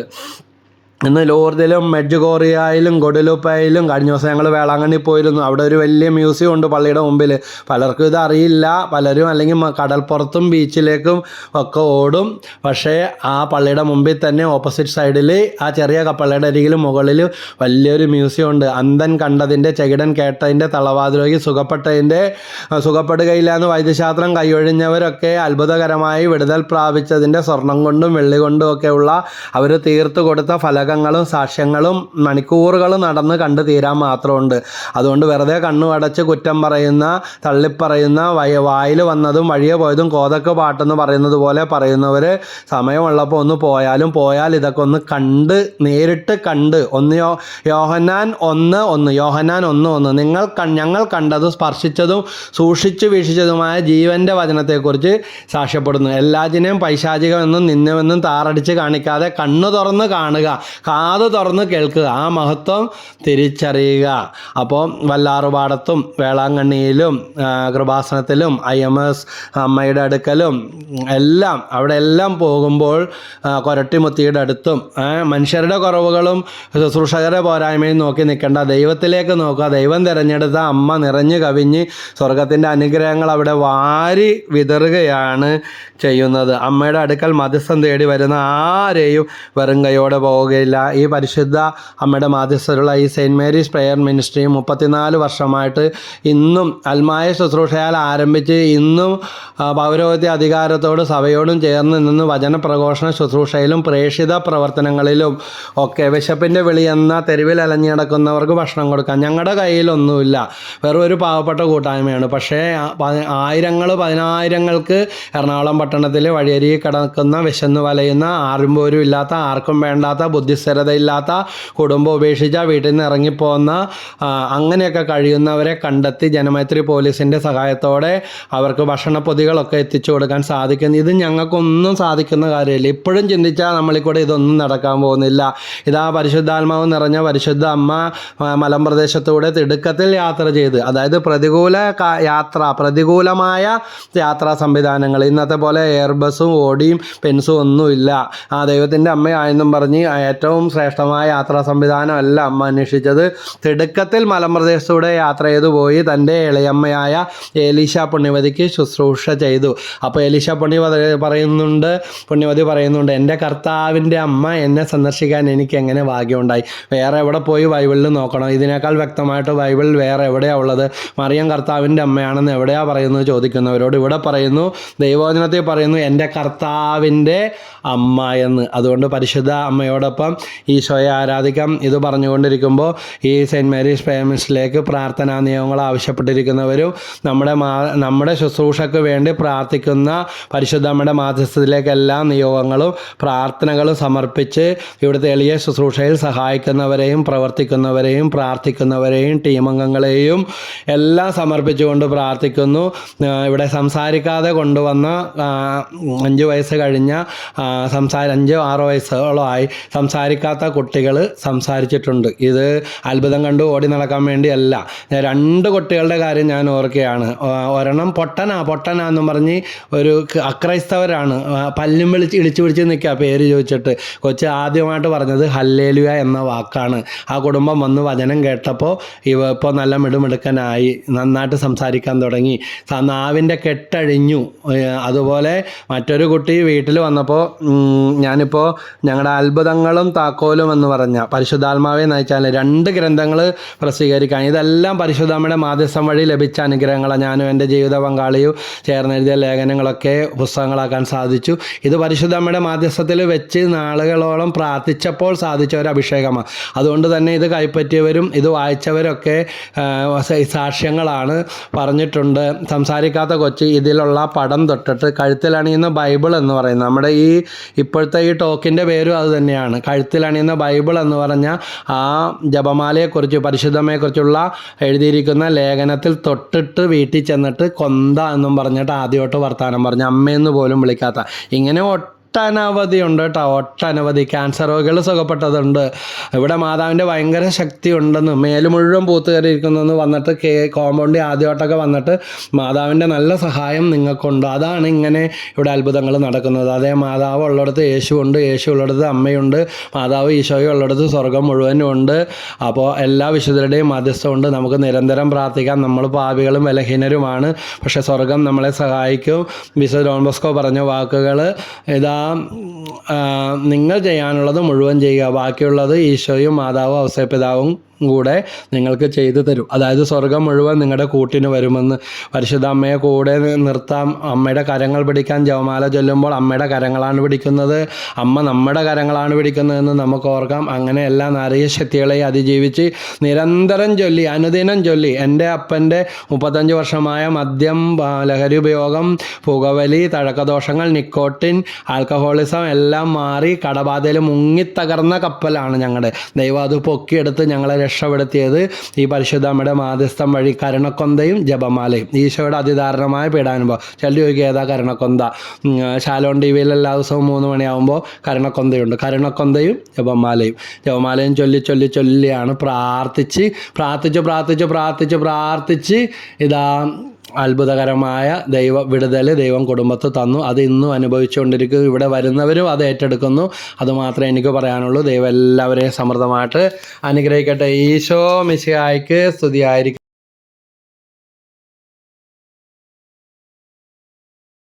ഇന്ന് ലോർദിലും മെഡ്ജുഗോറിയയിലും ഗൊഡലുപ്പയിലും കഴിഞ്ഞ ദിവസം ഞങ്ങൾ വേളാങ്കണ്ണി പോയിരുന്നു. അവിടെ ഒരു വലിയ മ്യൂസിയം ഉണ്ട് പള്ളിയുടെ മുമ്പിൽ. പലർക്കും ഇത് അറിയില്ല. പലരും അല്ലെങ്കിൽ കടൽപ്പുറത്തും ബീച്ചിലേക്കും ഒക്കെ ഓടും. പക്ഷേ ആ പള്ളിയുടെ മുമ്പിൽ തന്നെ ഓപ്പോസിറ്റ് സൈഡിൽ ആ ചെറിയ പള്ളിയുടെ അരികിൽ മുകളിൽ വലിയൊരു മ്യൂസിയം ഉണ്ട്. അന്ധൻ കണ്ടതിൻ്റെ, ചെകിടൻ കേട്ടതിൻ്റെ, തളവാതിലോകി സുഖപ്പെടുകയില്ല എന്ന് വൈദ്യശാസ്ത്രം കൈയൊഴിഞ്ഞവരൊക്കെ അത്ഭുതകരമായി വിടുതൽ പ്രാപിച്ചതിൻ്റെ സ്വർണം കൊണ്ടും വെള്ളി കൊണ്ടും ഒക്കെയുള്ള അവർ തീർത്തു കൊടുത്ത ഫലകങ്ങളും സാക്ഷ്യങ്ങളും മണിക്കൂറുകൾ നടന്ന് കണ്ടു തീരാൻ മാത്രമുണ്ട്. അതുകൊണ്ട് വെറുതെ കണ്ണുമടച്ച് കുറ്റം പറയുന്ന, തള്ളിപ്പറയുന്ന, വായിൽ വന്നതും വഴിയെ പോയതും കോതക്ക് പാട്ടെന്ന് പറയുന്നത് പോലെ പറയുന്നവർ സമയമുള്ളപ്പോൾ ഒന്ന് പോയാൽ ഇതൊക്കെ ഒന്ന് നേരിട്ട് കണ്ട് യോഹന്നാൻ 1:1 ഞങ്ങൾ കണ്ടതും സ്പർശിച്ചതും സൂക്ഷിച്ചു വീക്ഷിച്ചതുമായ ജീവൻ്റെ വചനത്തെക്കുറിച്ച് സാക്ഷ്യപ്പെടുന്നു. എല്ലാറ്റിനെയും പൈശാചികമെന്നും നിന്ദമെന്നും താറടിച്ച് കാണിക്കാതെ കണ്ണു തുറന്ന് കാണുക, കാത് തുറന്ന് കേൾക്കുക, ആ മഹത്വം തിരിച്ചറിയുക. അപ്പോൾ വല്ലാറുപാടത്തും വേളാങ്കണ്ണിയിലും കൃപാസനത്തിലും IMS അമ്മയുടെ അടുക്കലും എല്ലാം അവിടെ എല്ലാം പോകുമ്പോൾ കൊരട്ടിമുത്തിയുടെ അടുത്തും മനുഷ്യരുടെ കുറവുകളും ശുശ്രൂഷകരുടെ പോരായ്മയും നോക്കി നിൽക്കേണ്ട, ദൈവത്തിലേക്ക് നോക്കുക. ദൈവം തിരഞ്ഞെടുത്ത അമ്മ നിറഞ്ഞു കവിഞ്ഞ് സ്വർഗത്തിൻ്റെ അനുഗ്രഹങ്ങൾ അവിടെ വാരി വിതറുകയാണ് ചെയ്യുന്നത്. അമ്മയുടെ അടുക്കൽ മധ്യസ്ഥം തേടി വരുന്ന ആരെയും വെറും കൈയോടെ പോവുകയില്ല. ഈ പരിശുദ്ധ അമ്മയുടെ മാധ്യസ്ഥരുള്ള ഈ സെയിൻറ്റ് മേരീസ് പ്രെയർ മിനിസ്ട്രി 34 വർഷമായിട്ട് ഇന്നും അൽമായ ശുശ്രൂഷയാൽ ആരംഭിച്ച് ഇന്നും പൗരോഹിത്യ അധികാരത്തോട് സഭയോടും ചേർന്ന് നിന്ന് വചനപ്രഘോഷണ ശുശ്രൂഷയിലും പ്രേക്ഷിത പ്രവർത്തനങ്ങളിലും ഒക്കെ വിശപ്പിൻ്റെ വിളി എന്ന തെരുവിൽ അലഞ്ഞു നടക്കുന്നവർക്ക് ഭക്ഷണം കൊടുക്കാം. ഞങ്ങളുടെ കയ്യിലൊന്നുമില്ല, വെറും ഒരു പാവപ്പെട്ട കൂട്ടായ്മയാണ്. പക്ഷേ പതിനായിരങ്ങൾക്ക് എറണാകുളം പട്ടണത്തിൽ വഴിയരികിൽ കിടക്കുന്ന വിശന്നു വലയുന്ന ആരും പോലും ഇല്ലാത്ത, ആർക്കും വേണ്ടാത്ത, ബുദ്ധി സ്ഥിരതയില്ലാത്ത കുടുംബം ഉപേക്ഷിച്ച വീട്ടിൽ നിന്ന് ഇറങ്ങിപ്പോകുന്ന അങ്ങനെയൊക്കെ കഴിയുന്നവരെ കണ്ടെത്തി ജനമൈത്രി പോലീസിൻ്റെ സഹായത്തോടെ അവർക്ക് ഭക്ഷണപ്പൊതികളൊക്കെ എത്തിച്ചു കൊടുക്കാൻ സാധിക്കുന്നു. ഇത് ഞങ്ങൾക്കൊന്നും സാധിക്കുന്ന കാര്യമില്ല. ഇപ്പോഴും ചിന്തിച്ചാൽ നമ്മളിൽ കൂടെ ഇതൊന്നും നടക്കാൻ പോകുന്നില്ല. ഇതാ പരിശുദ്ധാത്മാവ് നിറഞ്ഞ പരിശുദ്ധ അമ്മ മലമ്പ്രദേശത്തൂടെ തിടുക്കത്തിൽ യാത്ര ചെയ്ത്, അതായത് പ്രതികൂലമായ യാത്രാ സംവിധാനങ്ങൾ, ഇന്നത്തെ പോലെ എയർബസും ഓടിയും പെൻസും ഒന്നുമില്ല. ആ ദൈവത്തിൻ്റെ അമ്മയായെന്നും പറഞ്ഞ് ഏറ്റവും ശ്രേഷ്ഠമായ യാത്രാ സംവിധാനമല്ല അമ്മ അന്വേഷിച്ചത്. തിടുക്കത്തിൽ മലമ്പ്രദേശത്തൂടെ യാത്ര ചെയ്തു പോയി തൻ്റെ ഇളയമ്മയായ ഏലീശ പുണ്യവതിക്ക് ശുശ്രൂഷ ചെയ്തു. അപ്പോൾ ഏലീശ പുണ്യവതി പറയുന്നുണ്ട്, എൻ്റെ കർത്താവിൻ്റെ അമ്മ എന്നെ സന്ദർശിക്കാൻ എനിക്ക് എങ്ങനെ ഭാഗ്യമുണ്ടായി. വേറെ എവിടെ പോയി ബൈബിളിൽ നോക്കണം? ഇതിനേക്കാൾ വ്യക്തമായിട്ട് ബൈബിളിൽ വേറെ എവിടെയാണ് ഉള്ളത്? മറിയം കർത്താവിൻ്റെ അമ്മയാണെന്ന് എവിടെയാണ് പറയുന്നത് ചോദിക്കുന്നവരോട് ഇവിടെ പറയുന്നു, ദൈവവചനത്തിൽ പറയുന്നു എൻ്റെ കർത്താവിൻ്റെ അമ്മ എന്ന്. അതുകൊണ്ട് പരിശുദ്ധ അമ്മയോടൊപ്പം ഈശോയെ ആരാധിക്കാം. ഇത് പറഞ്ഞുകൊണ്ടിരിക്കുമ്പോൾ ഈ സെൻറ്റ് മേരീസ് പേരൻസിലേക്ക് പ്രാർത്ഥനാ നിയമങ്ങൾ ആവശ്യപ്പെട്ടിരിക്കുന്നവരും നമ്മുടെ ശുശ്രൂഷയ്ക്ക് വേണ്ടി പ്രാർത്ഥിക്കുന്ന പരിശുദ്ധ അമ്മയുടെ മാധ്യസ്ഥത്തിലേക്ക് എല്ലാ നിയോഗങ്ങളും പ്രാർത്ഥനകളും സമർപ്പിച്ച് ഇവിടുത്തെ എളിയ ശുശ്രൂഷയിൽ സഹായിക്കുന്നവരെയും പ്രവർത്തിക്കുന്നവരെയും പ്രാർത്ഥിക്കുന്നവരെയും ടീമംഗങ്ങളെയും എല്ലാം സമർപ്പിച്ചുകൊണ്ട് പ്രാർത്ഥിക്കുന്നു. ഇവിടെ സംസാരിക്കാതെ കൊണ്ടുവന്ന 5 വയസ്സ് കഴിഞ്ഞ 5-6 വയസ്സോളമായി സംസാരിക്കാത്ത കുട്ടികൾ സംസാരിച്ചിട്ടുണ്ട്. ഇത് അത്ഭുതം കണ്ട് ഓടി നടക്കാൻ വേണ്ടിയല്ല. 2 കുട്ടികളുടെ കാര്യം ഞാൻ ഓർക്കുകയാണ്. ഒരെണ്ണം പൊട്ടനാന്നും പറഞ്ഞ് ഒരു അക്രൈസ്തവരാണ്, പല്ലും ഇളിച്ചു പിടിച്ച് നിൽക്കുക പേര് ചോദിച്ചിട്ട്. കൊച്ച് ആദ്യമായിട്ട് പറഞ്ഞത് ഹല്ലേലൂയ എന്ന വാക്കാണ്. ആ കുടുംബം വന്ന് വചനം കേട്ടപ്പോൾ ഇപ്പോൾ നല്ല മിടുമിടുക്കനായി, നന്നായിട്ട് സംസാരിക്കാൻ തുടങ്ങി, നാവിൻ്റെ കെട്ടഴിഞ്ഞു. അതുപോലെ മറ്റൊരു കുട്ടി വീട്ടിൽ വന്നപ്പോൾ ഞാനിപ്പോൾ ഞങ്ങളുടെ അത്ഭുതങ്ങളും താക്കോലും എന്ന് പറഞ്ഞ പരിശുദ്ധാത്മാവെ നയിച്ചാൽ 2 ഗ്രന്ഥങ്ങൾ പ്രസിദ്ധീകരിക്കാൻ, ഇതെല്ലാം പരിശുദ്ധാമ്മയുടെ മാധ്യസ്ഥം വഴി ലഭിച്ച അനുഗ്രഹങ്ങളാണ്. ഞാനും എൻ്റെ ജീവിത പങ്കാളിയും ചേർന്നെഴുതിയ ലേഖനങ്ങളൊക്കെ പുസ്തകങ്ങളാക്കാൻ സാധിച്ചു. ഇത് പരിശുദ്ധാമ്മയുടെ മാധ്യസ്ഥത്തിൽ വെച്ച് നാളുകളോളം പ്രാർത്ഥിച്ചപ്പോൾ സാധിച്ച ഒരു അഭിഷേകമാണ്. അതുകൊണ്ട് തന്നെ ഇത് കൈപ്പറ്റിയവരും ഇത് വായിച്ചവരൊക്കെ സാക്ഷ്യങ്ങളാണ് പറഞ്ഞിട്ടുണ്ട്. സംസാരിക്കാത്ത കൊച്ച് ഇതിലുള്ള പടം തൊട്ടിട്ട് കഴുത്തിലണിയുന്ന ബൈബിൾ എന്ന് പറയുന്നത്, നമ്മുടെ ഇപ്പോഴത്തെ ഈ ടോക്കിൻ്റെ പേരും അത് തന്നെയാണ്. കഴുത്തിലണിയുന്ന ബൈബിൾ എന്ന് പറഞ്ഞാൽ ആ ജപമാലയെക്കുറിച്ച് പരിശുദ്ധമ്മയെക്കുറിച്ചുള്ള എഴുതിയിരിക്കുന്ന ലേഖനത്തിൽ തൊട്ടിട്ട് വീട്ടിൽ ചെന്നിട്ട് കൊന്ത എന്നും പറഞ്ഞിട്ട് ആദ്യമായിട്ട് വർത്താനം പറഞ്ഞ് അമ്മയെന്ന് പോലും വിളിക്കാത്ത, ഇങ്ങനെ ഒട്ടനവധി ഉണ്ട് കേട്ടോ, ഒട്ടനവധി ക്യാൻസർ രോഗികൾ സുഖപ്പെട്ടതുണ്ട്. ഇവിടെ മാതാവിൻ്റെ ഭയങ്കര ശക്തി ഉണ്ടെന്ന്, മേല് മുഴുവൻ പൂത്ത് കയറിയിരിക്കുന്നു വന്നിട്ട് കോമ്പൗണ്ടിൽ ആദ്യമായിട്ടൊക്കെ വന്നിട്ട് മാതാവിൻ്റെ നല്ല സഹായം നിങ്ങൾക്കുണ്ട്. അതാണ് ഇങ്ങനെ ഇവിടെ അത്ഭുതങ്ങൾ നടക്കുന്നത്. അതേ മാതാവ് ഉള്ളിടത്ത് യേശുവുണ്ട്, യേശു ഉള്ളിടത്ത് അമ്മയുണ്ട്, മാതാവ് ഈശോയും ഉള്ളിടത്ത് സ്വർഗം മുഴുവനും ഉണ്ട്. അപ്പോൾ എല്ലാ വിശുദ്ധരുടെയും മധ്യസ്ഥമുണ്ട്. നമുക്ക് നിരന്തരം പ്രാർത്ഥിക്കാം. നമ്മൾ പാപികളും ബലഹീനരുമാണ്, പക്ഷേ സ്വർഗം നമ്മളെ സഹായിക്കും. വിശുദ്ധ ഡോൺ ബോസ്കോ പറഞ്ഞ വാക്കുകൾ ഇതാ, നിങ്ങൾ ചെയ്യാനുള്ളത് മുഴുവൻ ചെയ്യുക, ബാക്കിയുള്ളത് ഈശോയും മാതാവും ഔസേപ്പിതാവും കൂടെ നിങ്ങൾക്ക് ചെയ്തു തരും. അതായത് സ്വർഗം മുഴുവൻ നിങ്ങളുടെ കൂട്ടിന് വരുമെന്ന്. പരിശുദ്ധ അമ്മയെ കൂടെ നിർത്താം. അമ്മയുടെ കരങ്ങൾ പിടിക്കാൻ ജപമാല ചൊല്ലുമ്പോൾ അമ്മയുടെ കരങ്ങളാണ് പിടിക്കുന്നത്, അമ്മ നമ്മുടെ കരങ്ങളാണ് പിടിക്കുന്നതെന്ന് നമുക്ക് ഓർക്കാം. അങ്ങനെ എല്ലാ നാരീയ ശക്തികളെയും അതിജീവിച്ച് നിരന്തരം ചൊല്ലി, അനുദിനം ചൊല്ലി, എൻ്റെ അപ്പൻ്റെ 35 വർഷമായ മദ്യം, ലഹരി ഉപയോഗം, പുകവലി, തഴക്കദോഷങ്ങൾ, നിക്കോട്ടിൻ, ആൽക്കഹോളിസം എല്ലാം മാറി കടബാധയിൽ മുങ്ങിത്തകർന്ന കപ്പലാണ് ഞങ്ങളുടെ. ദൈവം അത് പൊക്കിയെടുത്ത് ഞങ്ങളെ രക്ഷപ്പെടുത്തിയത് ഈ പരിശുദ്ധമ്മയുടെ മാധ്യസ്ഥം വഴി. കരുണക്കൊന്തയും ജപമാലയും, ഈശോയുടെ അതിദാരുണമായ പീഡാനുഭവം. ചൊല്ലി ചോദിക്കുക ഏതാ കരുണക്കൊന്ത? ശാലോൺ ടി വിയിൽ എല്ലാ ദിവസവും 3 മണിയാകുമ്പോൾ കരുണക്കൊന്തയുണ്ട്. കരുണക്കൊന്തയും ജപമാലയും ചൊല്ലിയാണ് പ്രാർത്ഥിച്ച് ഇതാ അത്ഭുതകരമായ വിടുതൽ ദൈവം കുടുംബത്തിൽ തന്നു. അത് ഇന്നും അനുഭവിച്ചുകൊണ്ടിരിക്കും. ഇവിടെ വരുന്നവരും അത് ഏറ്റെടുക്കുന്നു. അതുമാത്രമേ എനിക്ക് പറയാനുള്ളൂ. ദൈവം എല്ലാവരെയും സമൃദ്ധമായിട്ട് അനുഗ്രഹിക്കട്ടെ. ഈശോ മിശിഹായ്ക്ക് സ്തുതിയായിരിക്കട്ടെ.